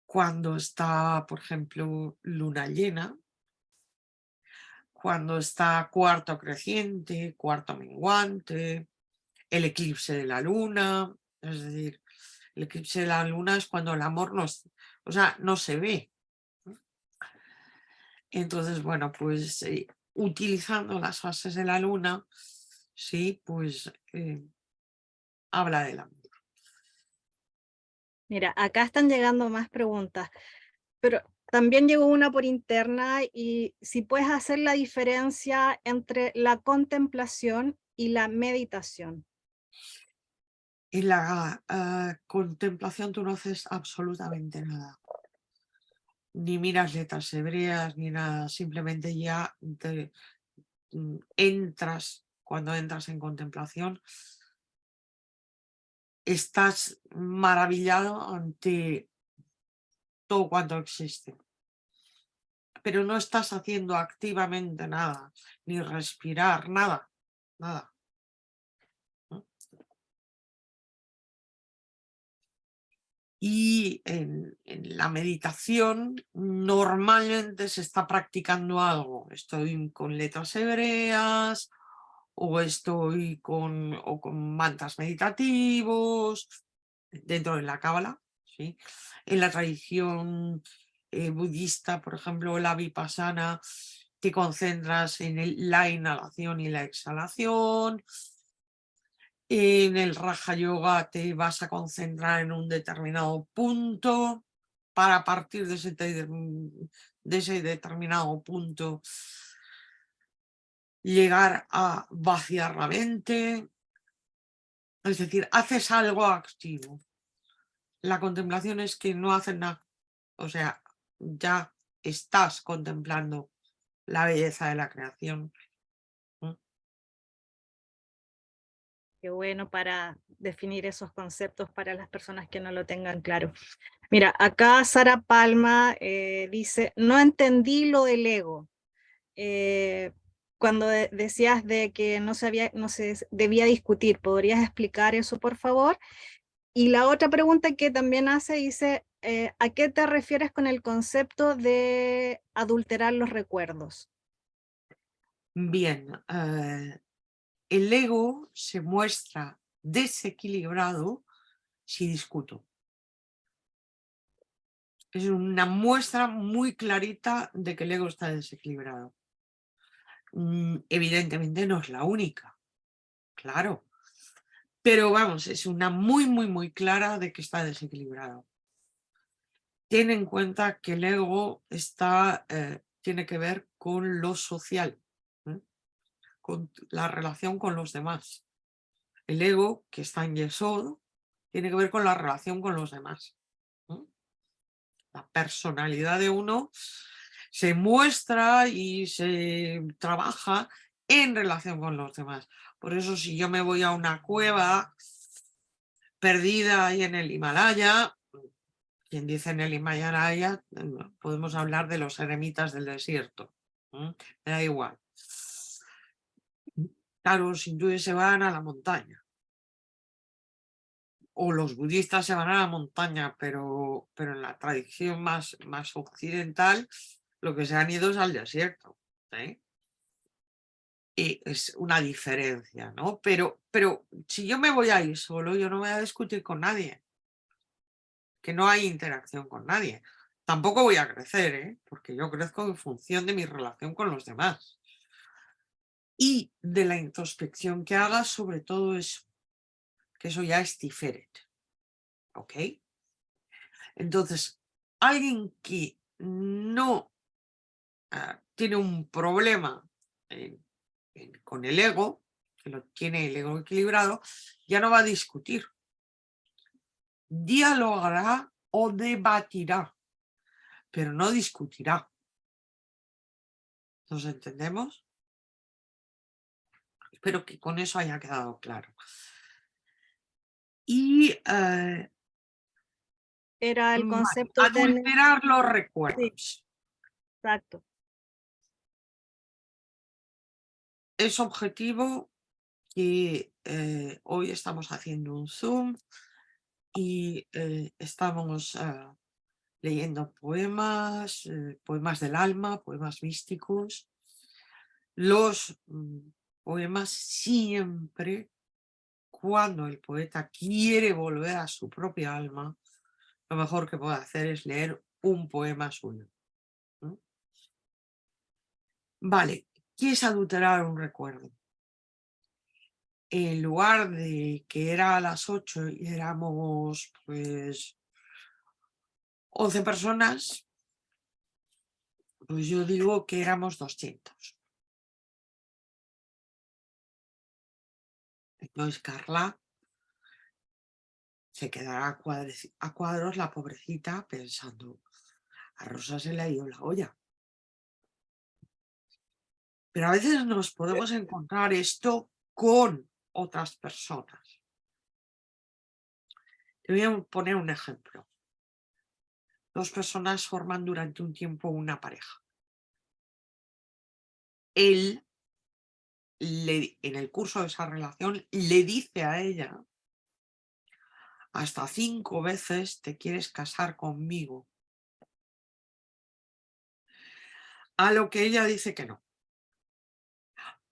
Cuando está, por ejemplo, luna llena, cuando está cuarto creciente, cuarto menguante, el eclipse de la luna, es decir, el eclipse de la luna es cuando el amor no se ve. Entonces, bueno, pues utilizando las fases de la luna, sí, pues habla del amor. Mira, acá están llegando más preguntas, pero también llegó una por interna y si puedes hacer la diferencia entre la contemplación y la meditación. En la contemplación tú no haces absolutamente nada. Ni miras letras hebreas, ni nada. Simplemente ya cuando entras en contemplación, estás maravillado ante todo cuanto existe. Pero no estás haciendo activamente nada, ni respirar, nada, nada. Y en la meditación normalmente se está practicando algo. Estoy con letras hebreas o estoy con mantras meditativos dentro de la Cábala, ¿sí? En la tradición budista, por ejemplo, la Vipassana, te concentras en la inhalación y la exhalación. En el Raja Yoga te vas a concentrar en un determinado punto para partir de ese determinado punto llegar a vaciar la mente. Es decir, haces algo activo. La contemplación es que no haces nada. O sea, ya estás contemplando la belleza de la creación. Qué bueno para definir esos conceptos para las personas que no lo tengan claro. Mira, acá Sara Palma dice, no entendí lo del ego. Cuando decías de que no se debía discutir, ¿podrías explicar eso, por favor? Y la otra pregunta que también hace dice, ¿a qué te refieres con el concepto de adulterar los recuerdos? Bien, el ego se muestra desequilibrado si discuto. Es una muestra muy clarita de que el ego está desequilibrado. Evidentemente no es la única, claro. Pero vamos, es una muy, muy, muy clara de que está desequilibrado. ten en cuenta que el ego tiene que ver con lo social, con la relación con los demás. El ego, que está en Yesod, tiene que ver con la relación con los demás. La personalidad de uno se muestra y se trabaja en relación con los demás. Por eso si yo me voy a una cueva perdida ahí en el Himalaya, quien dice en el Himalaya, podemos hablar de los eremitas del desierto. Me da igual. Claro, los hindúes se van a la montaña. O los budistas se van a la montaña, pero en la tradición más occidental lo que se han ido es al desierto. Y es una diferencia, ¿no? Pero si yo me voy a ir solo, yo no voy a discutir con nadie, que no hay interacción con nadie. Tampoco voy a crecer, porque yo crezco en función de mi relación con los demás. Y de la introspección que hagas sobre todo eso, que eso ya es diferente. ¿Ok? Entonces, alguien que no tiene un problema con el ego, que lo tiene el ego equilibrado, ya no va a discutir. Dialogará o debatirá, pero no discutirá. ¿Nos entendemos? Espero que con eso haya quedado claro. Y Era el concepto de... adulterar los Sí, recuerdos. exacto. Es objetivo que hoy estamos haciendo un Zoom y estamos leyendo poemas, poemas del alma, poemas místicos. Los poemas siempre, cuando el poeta quiere volver a su propia alma, lo mejor que puede hacer es leer un poema suyo. Vale, ¿qué es adulterar un recuerdo? En lugar de que era a las 8 y éramos pues 11 personas, pues yo digo que éramos 200. Entonces Carla se quedará a cuadros la pobrecita pensando, a Rosa se le ha ido la olla. Pero a veces nos podemos encontrar esto con otras personas. Te voy a poner un ejemplo. Dos personas forman durante un tiempo una pareja. Él, en el curso de esa relación, le dice a ella, hasta 5 veces te quieres casar conmigo. A lo que ella dice que no.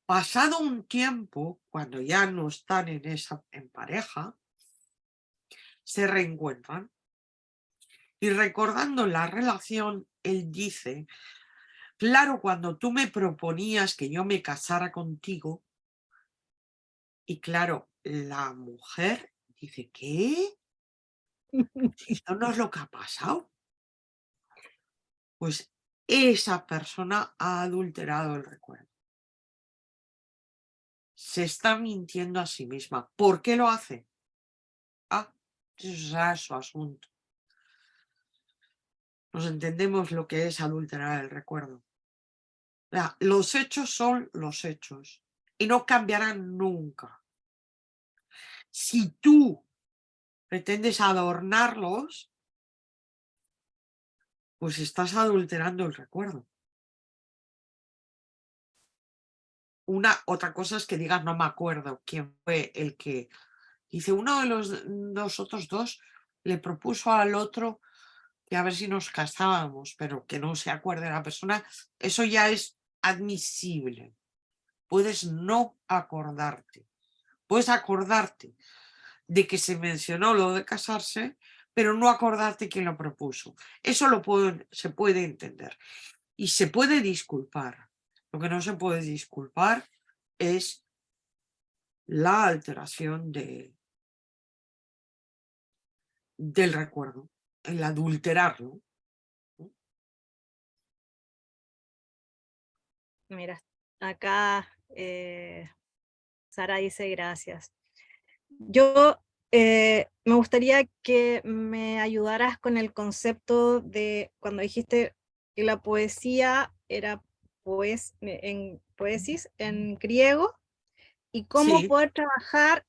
Pasado un tiempo, cuando ya no están en pareja, se reencuentran. Y recordando la relación, él dice, claro, cuando tú me proponías que yo me casara contigo, y claro, la mujer dice, ¿qué? Esto no es lo que ha pasado. Pues esa persona ha adulterado el recuerdo. Se está mintiendo a sí misma. ¿Por qué lo hace? Eso es su asunto. Nos entendemos lo que es adulterar el recuerdo. Los hechos son los hechos y no cambiarán nunca. Si tú pretendes adornarlos, pues estás adulterando el recuerdo. Otra cosa es que digas, no me acuerdo quién fue el que... Dice, uno de los otros dos le propuso al otro que a ver si nos casábamos, pero que no se acuerde la persona. Eso ya es admisible. Puedes no acordarte. Puedes acordarte de que se mencionó lo de casarse, pero no acordarte quién lo propuso. Eso se puede entender. Y se puede disculpar. Lo que no se puede disculpar es la alteración del recuerdo, el adulterarlo. Mira, acá Sara dice gracias. Yo me gustaría que me ayudaras con el concepto de cuando dijiste que la poesía era en poesis en griego y cómo Sí, poder trabajar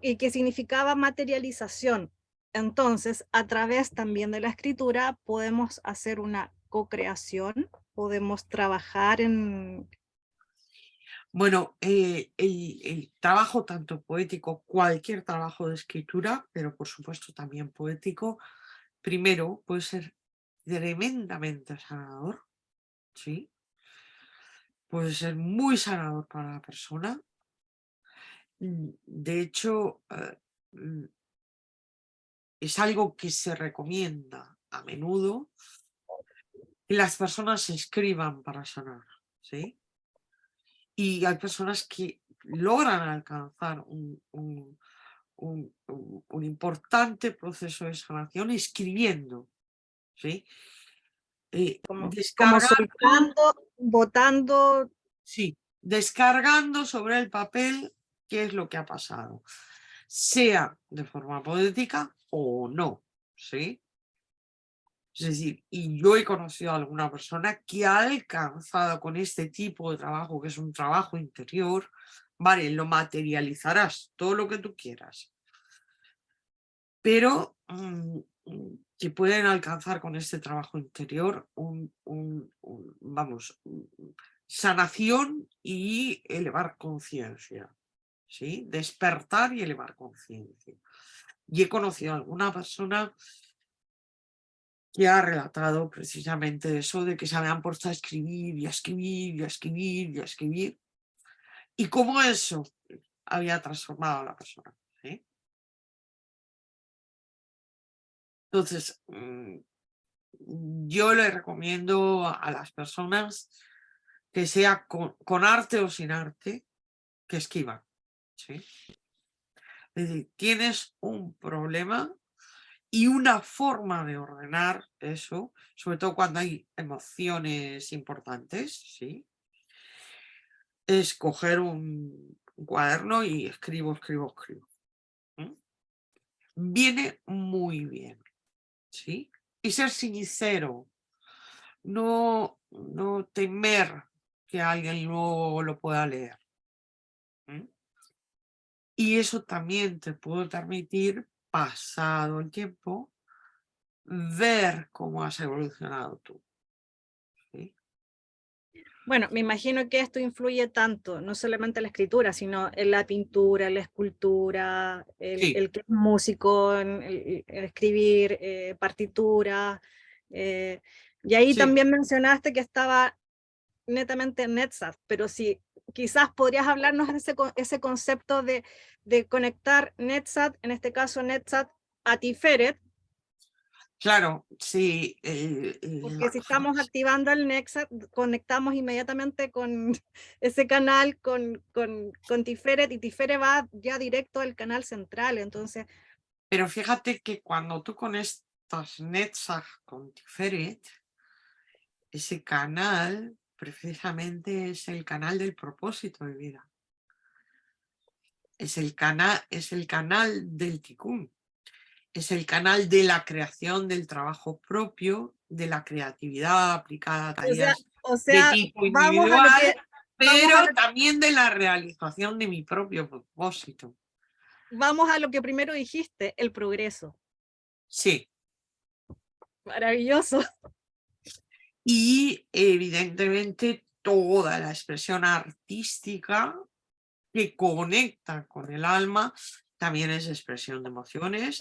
y que significaba materialización. Entonces, a través también de la escritura podemos hacer una co-creación, podemos trabajar en... bueno, el trabajo tanto poético, cualquier trabajo de escritura, pero por supuesto también poético, primero puede ser tremendamente sanador, ¿sí? Puede ser muy sanador para la persona. De hecho, mm, es algo que se recomienda a menudo que las personas escriban para sanar, ¿sí? Y hay personas que logran alcanzar un importante proceso de sanación escribiendo, ¿sí? como Descargando, soltando, botando. sí, descargando sobre el papel qué es lo que ha pasado, sea de forma poética o no, ¿sí? Es decir, y yo he conocido a alguna persona que ha alcanzado con este tipo de trabajo, que es un trabajo interior, vale, lo materializarás, todo lo que tú quieras, pero que pueden alcanzar con este trabajo interior vamos, sanación y elevar conciencia, ¿sí? Despertar y elevar conciencia. Y he conocido a alguna persona que ha relatado precisamente eso de que se habían puesto a escribir y a escribir y a escribir y a escribir, y cómo eso había transformado a la persona, ¿sí? Entonces, yo le recomiendo a las personas que sea con arte o sin arte, que escriban, ¿sí? Es decir, tienes un problema y una forma de ordenar eso, sobre todo cuando hay emociones importantes, ¿sí? Es coger un cuaderno y escribo, escribo, escribo. ¿M? Viene muy bien, ¿sí? Y ser sincero, no temer que alguien luego lo pueda leer. ¿M? Y eso también te puede permitir, pasado el tiempo, ver cómo has evolucionado tú. ¿Sí? Bueno, me imagino que esto influye tanto, no solamente en la escritura, sino en la pintura, en la escultura, Sí, el que es músico, en el escribir partituras. eh, y ahí sí. también mencionaste que estaba netamente en NetSat, pero si quizás podrías hablarnos de ese concepto de conectar NetSat, en este caso NetSat a Tiferet, Claro, sí. porque si estamos activando el Nexat, conectamos inmediatamente con ese canal, con Tiferet, y Tiferet va ya directo al canal central. Entonces, Pero fíjate que cuando tú conectas Netzach con Tiferet, ese canal precisamente es el canal del propósito de vida. Es el canal del Tikkun. Es el canal de la creación del trabajo propio, de la creatividad aplicada a tareas o de sea, tipo individual, vamos a pero también de la realización de mi propio propósito. vamos a lo que primero dijiste, el progreso. Sí. Maravilloso. Y evidentemente toda la expresión artística que conecta con el alma también es expresión de emociones.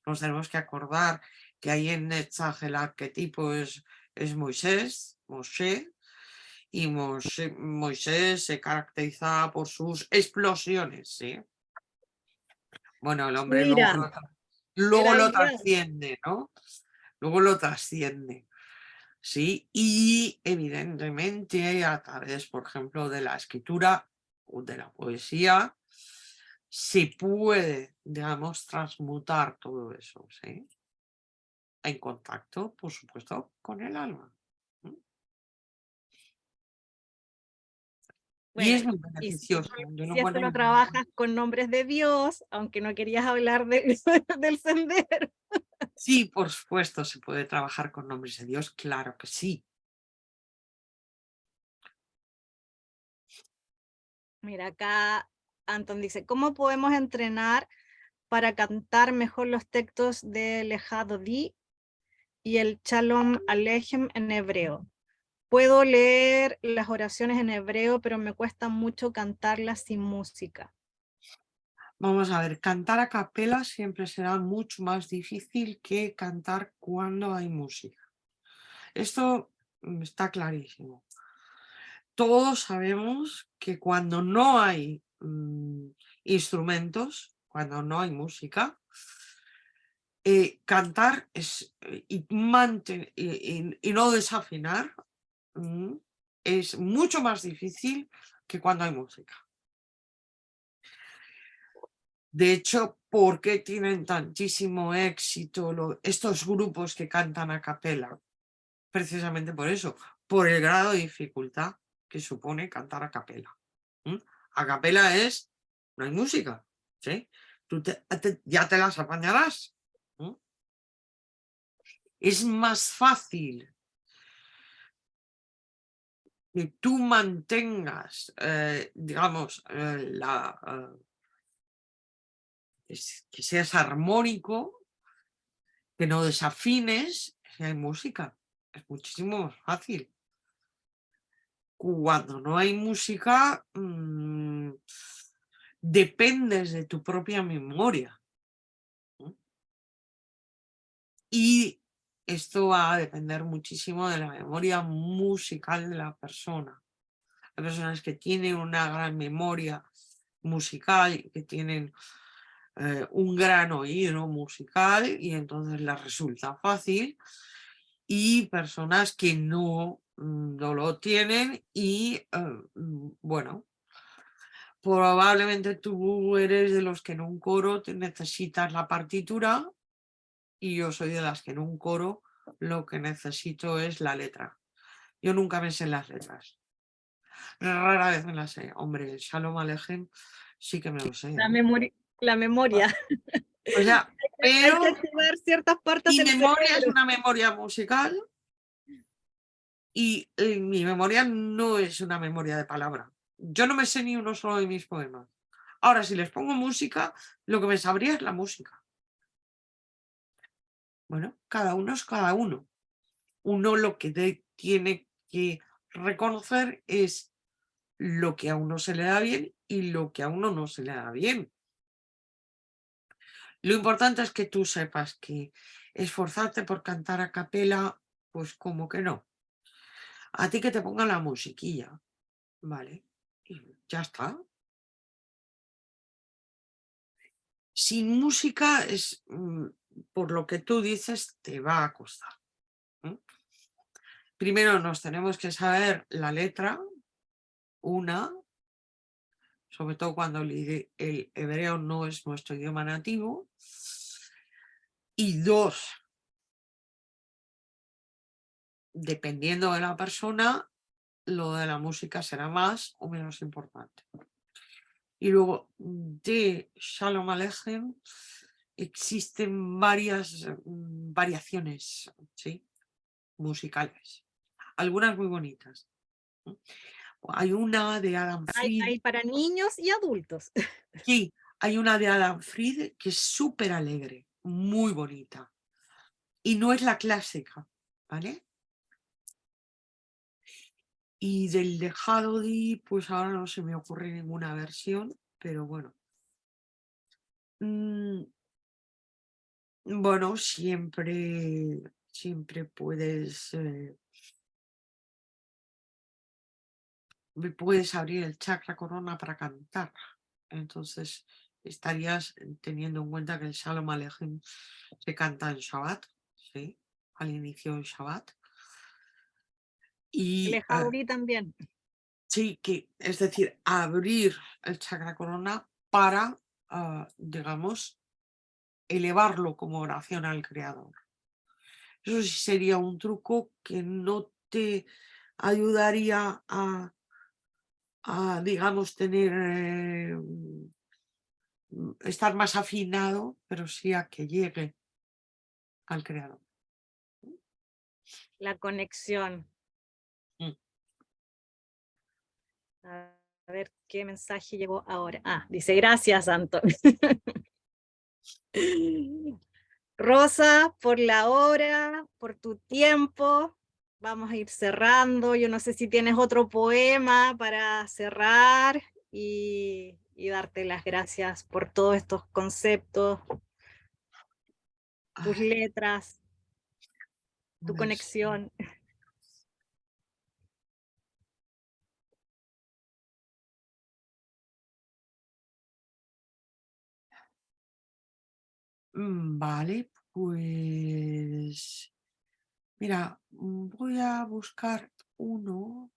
Nos tenemos que acordar que ahí en Netzach el arquetipo es Moisés, Moshe, y Moisés se caracteriza por sus explosiones, ¿sí? Bueno, el hombre Mira, luego era lo bien. trasciende, ¿no? Luego lo trasciende. Sí, y evidentemente a través, por ejemplo, de la escritura o de la poesía, se puede, digamos, transmutar todo eso, ¿sí? En contacto, por supuesto, con el alma. Y Bueno, es muy y beneficioso. De una si esto buena lo manera. trabajas con nombres de Dios, aunque no querías hablar del sendero. Sí, por supuesto, se puede trabajar con nombres de Dios, claro que sí. Mira, acá Anton dice, ¿cómo podemos entrenar para cantar mejor los textos de Lejado Di y el Shalom Alejem en hebreo? Puedo leer las oraciones en hebreo, pero me cuesta mucho cantarlas sin música. Vamos a ver, cantar a capela siempre será mucho más difícil que cantar cuando hay música. Esto está clarísimo. Todos sabemos que cuando no hay instrumentos, cuando no hay música, cantar y no desafinar es mucho más difícil que cuando hay música. De hecho, ¿por qué tienen tantísimo éxito estos grupos que cantan a capela? Precisamente por eso, por el grado de dificultad que supone cantar a capela. A capela es, no hay música, ¿sí? Ya te las apañarás. Es más fácil que tú mantengas, digamos, que seas armónico, que no desafines si hay música. Es muchísimo más fácil. Cuando no hay música, dependes de tu propia memoria. Y esto va a depender muchísimo de la memoria musical de la persona. Hay personas que tienen una gran memoria musical, que tienen un gran oído musical y entonces les resulta fácil, y personas que no lo tienen y bueno, probablemente tú eres de los que en un coro te necesitas la partitura y yo soy de las que en un coro lo que necesito es la letra. Yo nunca me sé las letras. Rara vez me las sé. Hombre, el Shalom Alejem sí que me lo sé. La memoria. La memoria. O sea, Hay que pero activar ciertas partes mi del memoria es cerebro. una memoria musical y mi memoria no es una memoria de palabra. Yo no me sé ni uno solo de mis poemas. Ahora, si les pongo música, lo que me sabría es la música. Bueno, cada uno es cada uno. Uno lo que tiene que reconocer es lo que a uno se le da bien y lo que a uno no se le da bien. Lo importante es que tú sepas que esforzarte por cantar a capela, pues como que no. A ti que te pongan la musiquilla, ¿vale? Y ya está. Sin música es, por lo que tú dices, te va a costar. Primero nos tenemos que saber la letra, una, sobre todo cuando el hebreo no es nuestro idioma nativo, y dos, dependiendo de la persona, lo de la música será más o menos importante. Y luego de Shalom Alejem existen varias variaciones, ¿sí?, musicales, algunas muy bonitas. Hay una de Adam Fried, Hay para niños y adultos. sí, hay una de Adam Fried que es súper alegre, muy bonita, y no es la clásica, ¿vale? Y del de Hadodi, pues ahora no se me ocurre ninguna versión, pero bueno. Bueno, siempre puedes abrir el chakra corona para cantar. Entonces estarías teniendo en cuenta que el Shalom Alejem se canta en Shabbat, ¿sí?, al inicio del Shabbat. El Y Ejaudí también. sí, es decir, abrir el chakra corona para, digamos, elevarlo como oración al Creador. Eso sí sería un truco que no te ayudaría a digamos, tener, estar más afinado, pero sí a que llegue al creador. La conexión. Mm. A ver qué mensaje llegó ahora. Dice, gracias, Anton. Rosa, por la hora, por tu tiempo. Vamos a ir cerrando. Yo no sé si tienes otro poema para cerrar y darte las gracias por todos estos conceptos, tus Ay, letras, a tu ver si- conexión. Vale, pues mira, voy a buscar uno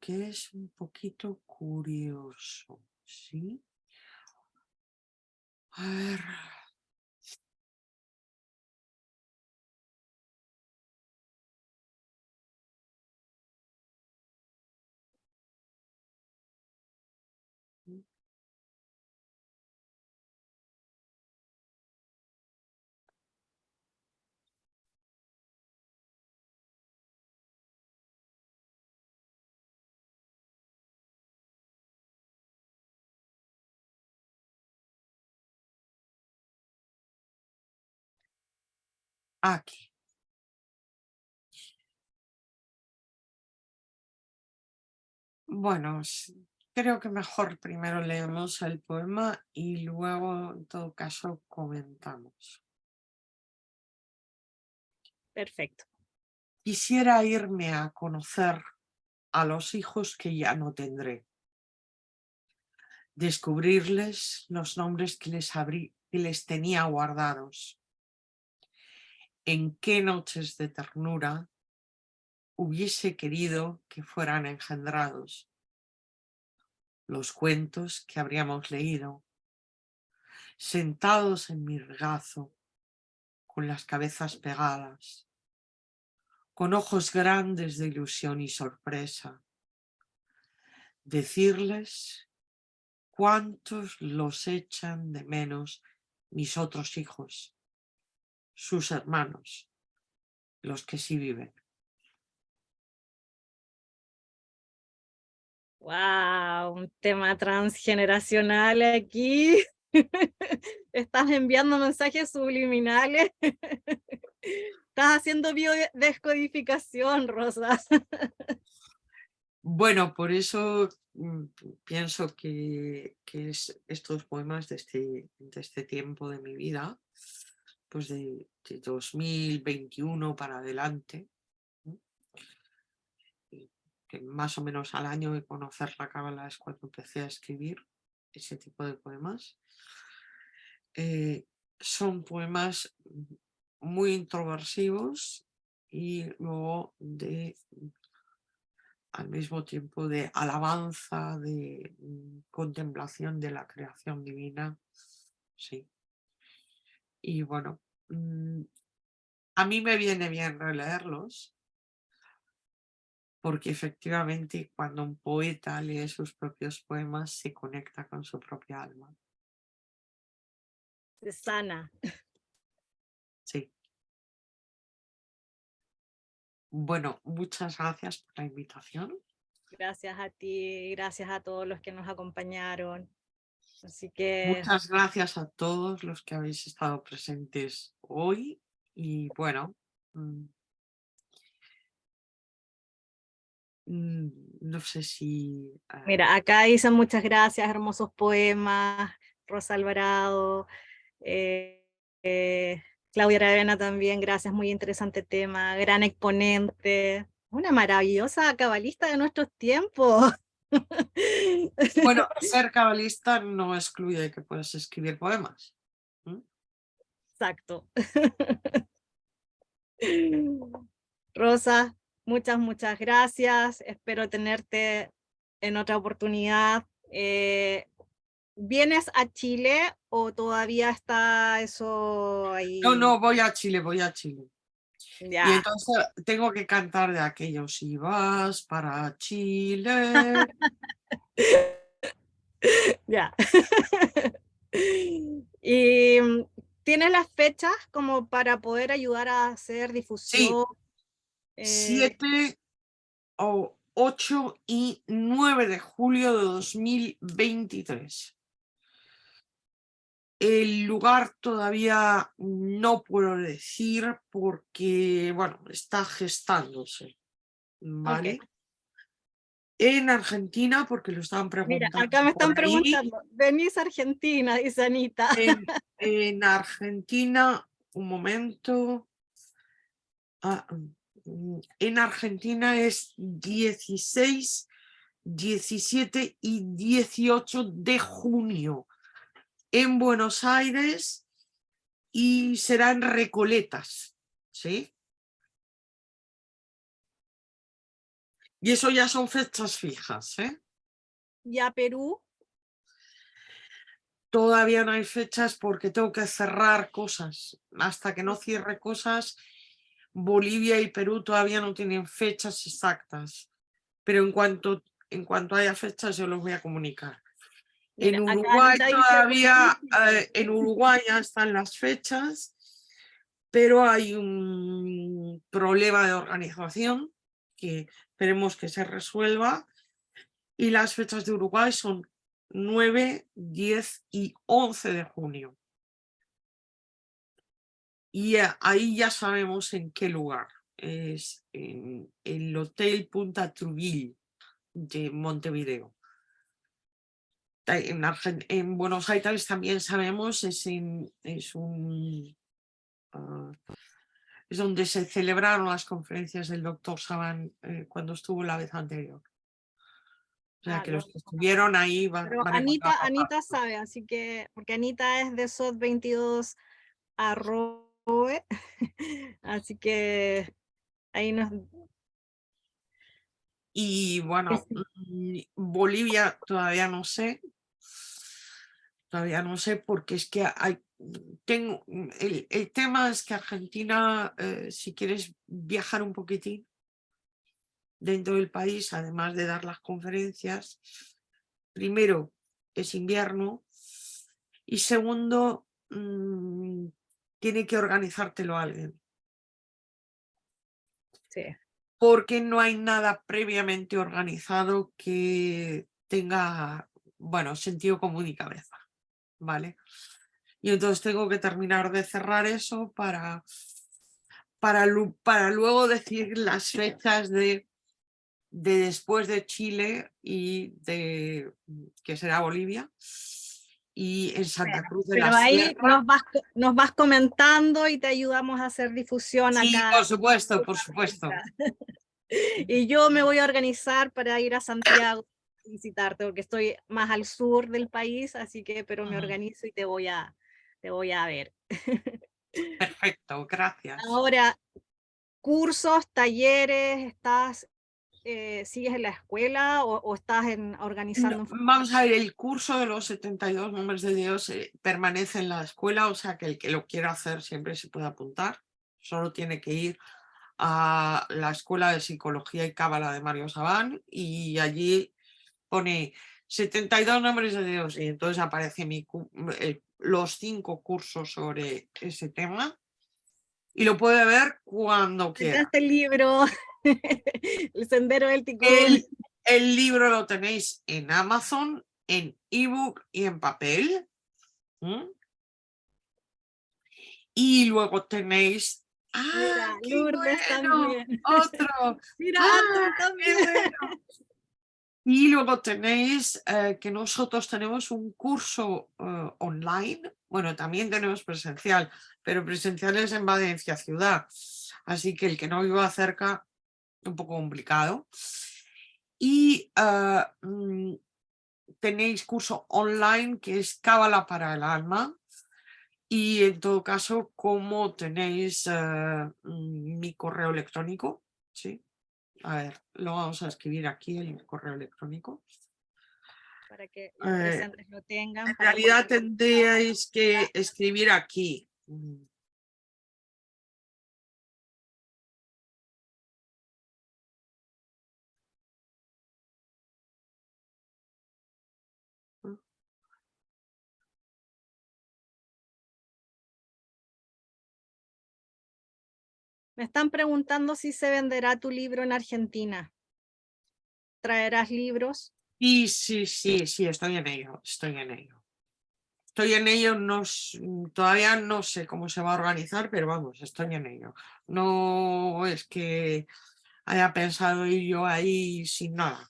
que es un poquito curioso, ¿sí? A ver. Aquí. Bueno, creo que mejor primero leemos el poema y luego, en todo caso, comentamos. Perfecto. Quisiera irme a conocer a los hijos que ya no tendré, descubrirles los nombres que les tenía guardados, en qué noches de ternura hubiese querido que fueran engendrados, los cuentos que habríamos leído, sentados en mi regazo, con las cabezas pegadas, con ojos grandes de ilusión y sorpresa, decirles cuántos los echan de menos mis otros hijos, sus hermanos, los que sí viven. Wow, un tema transgeneracional aquí. Estás enviando mensajes subliminales. Estás haciendo biodescodificación, Rosa. Bueno, por eso pienso que estos poemas de este tiempo de mi vida, pues de 2021 para adelante, ¿no? Y que más o menos al año de conocer la cábala es cuando empecé a escribir ese tipo de poemas. Son poemas muy introversivos y luego al mismo tiempo de alabanza, de contemplación de la creación divina. Sí. Y bueno, a mí me viene bien releerlos, porque efectivamente cuando un poeta lee sus propios poemas se conecta con su propia alma. Sana. Sí. Bueno, muchas gracias por la invitación. Gracias a ti, gracias a todos los que nos acompañaron. Así que Muchas gracias a todos los que habéis estado presentes hoy y bueno, no sé si... mira, acá dicen muchas gracias, hermosos poemas, Rosa Alvarado, Claudia Aravena también, gracias, muy interesante tema, gran exponente, una maravillosa cabalista de nuestros tiempos. Bueno, ser cabalista no excluye que puedas escribir poemas. Exacto. Rosa, muchas gracias. Espero tenerte en otra oportunidad. ¿Vienes a Chile o todavía está eso No, ahí? no, voy a Chile, voy a Chile. Y Ya, entonces tengo que cantar de aquellos, si vas para Chile. ya. Y tienes las fechas como para poder ayudar a hacer Sí, difusión. Eh, 7 o 8 y 9 de julio de 2023. El lugar todavía no puedo decir porque, bueno, está gestándose, ok. ¿vale? En Argentina, porque lo estaban Mira, preguntando acá me por están ahí. preguntando, ¿venís a Argentina? Dice Anita. En Argentina, un momento. En Argentina es 16, 17 y 18 de junio. En Buenos Aires y será en Recoletas, ¿sí? Y eso ya son fechas fijas, ¿eh? ¿Ya Perú? Todavía no hay fechas porque tengo que cerrar cosas. Hasta que no cierre cosas, Bolivia y Perú todavía no tienen fechas exactas. Pero en cuanto haya fechas, yo los voy a comunicar. En Mira, acá Uruguay Anita dice todavía, buenísimo. en Uruguay ya están las fechas, pero hay un problema de organización que esperemos que se resuelva. Y las fechas de Uruguay son 9, 10 y 11 de junio. Y ahí ya sabemos en qué lugar. Es en el Hotel Punta Trujillo de Montevideo. En Buenos Aires también sabemos, es donde se celebraron las conferencias del doctor Saban cuando estuvo la vez anterior. O sea Ah, que los que estuvieron ahí pero van a encontrar Anita, la paz. Anita sabe, así que, porque Anita es de SOT22 arrobe, así que ahí nos... Y bueno, Bolivia todavía no sé porque es que el tema es que Argentina, si quieres viajar un poquitín dentro del país, además de dar las conferencias, primero es invierno y segundo, tiene que organizártelo alguien. Sí. Porque no hay nada previamente organizado que tenga, bueno, sentido común y cabeza, ¿vale? Y entonces tengo que terminar de cerrar eso para luego decir las fechas de después de Chile y de que será Bolivia y en Santa Cruz de la Pero ahí Sierra. nos vas comentando y te ayudamos a hacer difusión Sí, acá. por supuesto, por supuesto. Y yo me voy a organizar para ir a Santiago a visitarte, porque estoy más al sur del país, así que, pero me Ujú. organizo y te voy a ver. Perfecto, gracias. Ahora, cursos, talleres, sigues en la escuela o estás organizando No, en vamos a ver, el curso de los 72 nombres de Dios permanece en la escuela, o sea que el que lo quiera hacer siempre se puede apuntar. Solo tiene que ir a la Escuela de Psicología y Cábala de Mario Sabán y allí pone 72 nombres de Dios y entonces aparece los 5 cursos sobre ese tema y lo puede ver cuando quiera. Sacaste el libro, El Sendero del Ticún. El libro lo tenéis en Amazon, en ebook y en papel. Y luego tenéis, ¡ah, Mira, qué Lourdes bueno! también. Otro, Mira, ¡ah, Arthur qué también. bueno! Y luego tenéis que nosotros tenemos un curso online, bueno, también tenemos presencial, pero presencial es en Valencia ciudad, así que el que no viva cerca, un poco complicado. Y tenéis curso online que es Cábala para el alma. Y en todo caso, como tenéis mi correo electrónico, ¿sí? A ver, lo vamos a escribir aquí, el correo electrónico. Para que los En presentes lo tengan, para realidad cualquier... tendríais que escribir aquí. Me están preguntando si se venderá tu libro en Argentina. ¿Traerás libros? Y sí, estoy en ello, Estoy en ello, todavía no sé cómo se va a organizar, pero vamos, estoy en ello. No es que haya pensado ir yo ahí sin nada.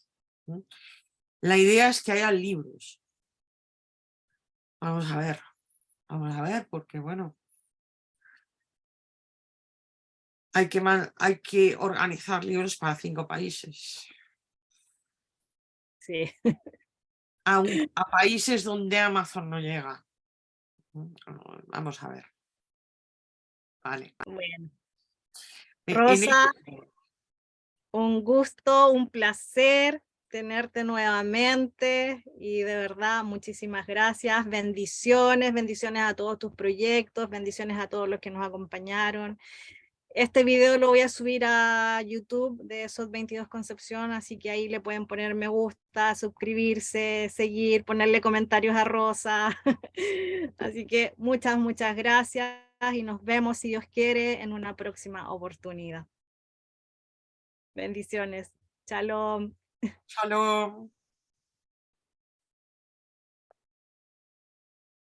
La idea es que haya libros. Vamos a ver, porque bueno, hay que organizar libros para 5 países. Sí. A países donde Amazon no llega. Vamos a ver. Vale. Bueno. En Rosa, ello- un gusto, un placer tenerte nuevamente y de verdad muchísimas gracias. Bendiciones, bendiciones a todos tus proyectos, bendiciones a todos los que nos acompañaron. Este video lo voy a subir a YouTube de SOT 22 Concepción, así que ahí le pueden poner me gusta, suscribirse, seguir, ponerle comentarios a Rosa. Así que muchas gracias y nos vemos, si Dios quiere, en una próxima oportunidad. Bendiciones. Shalom. Shalom.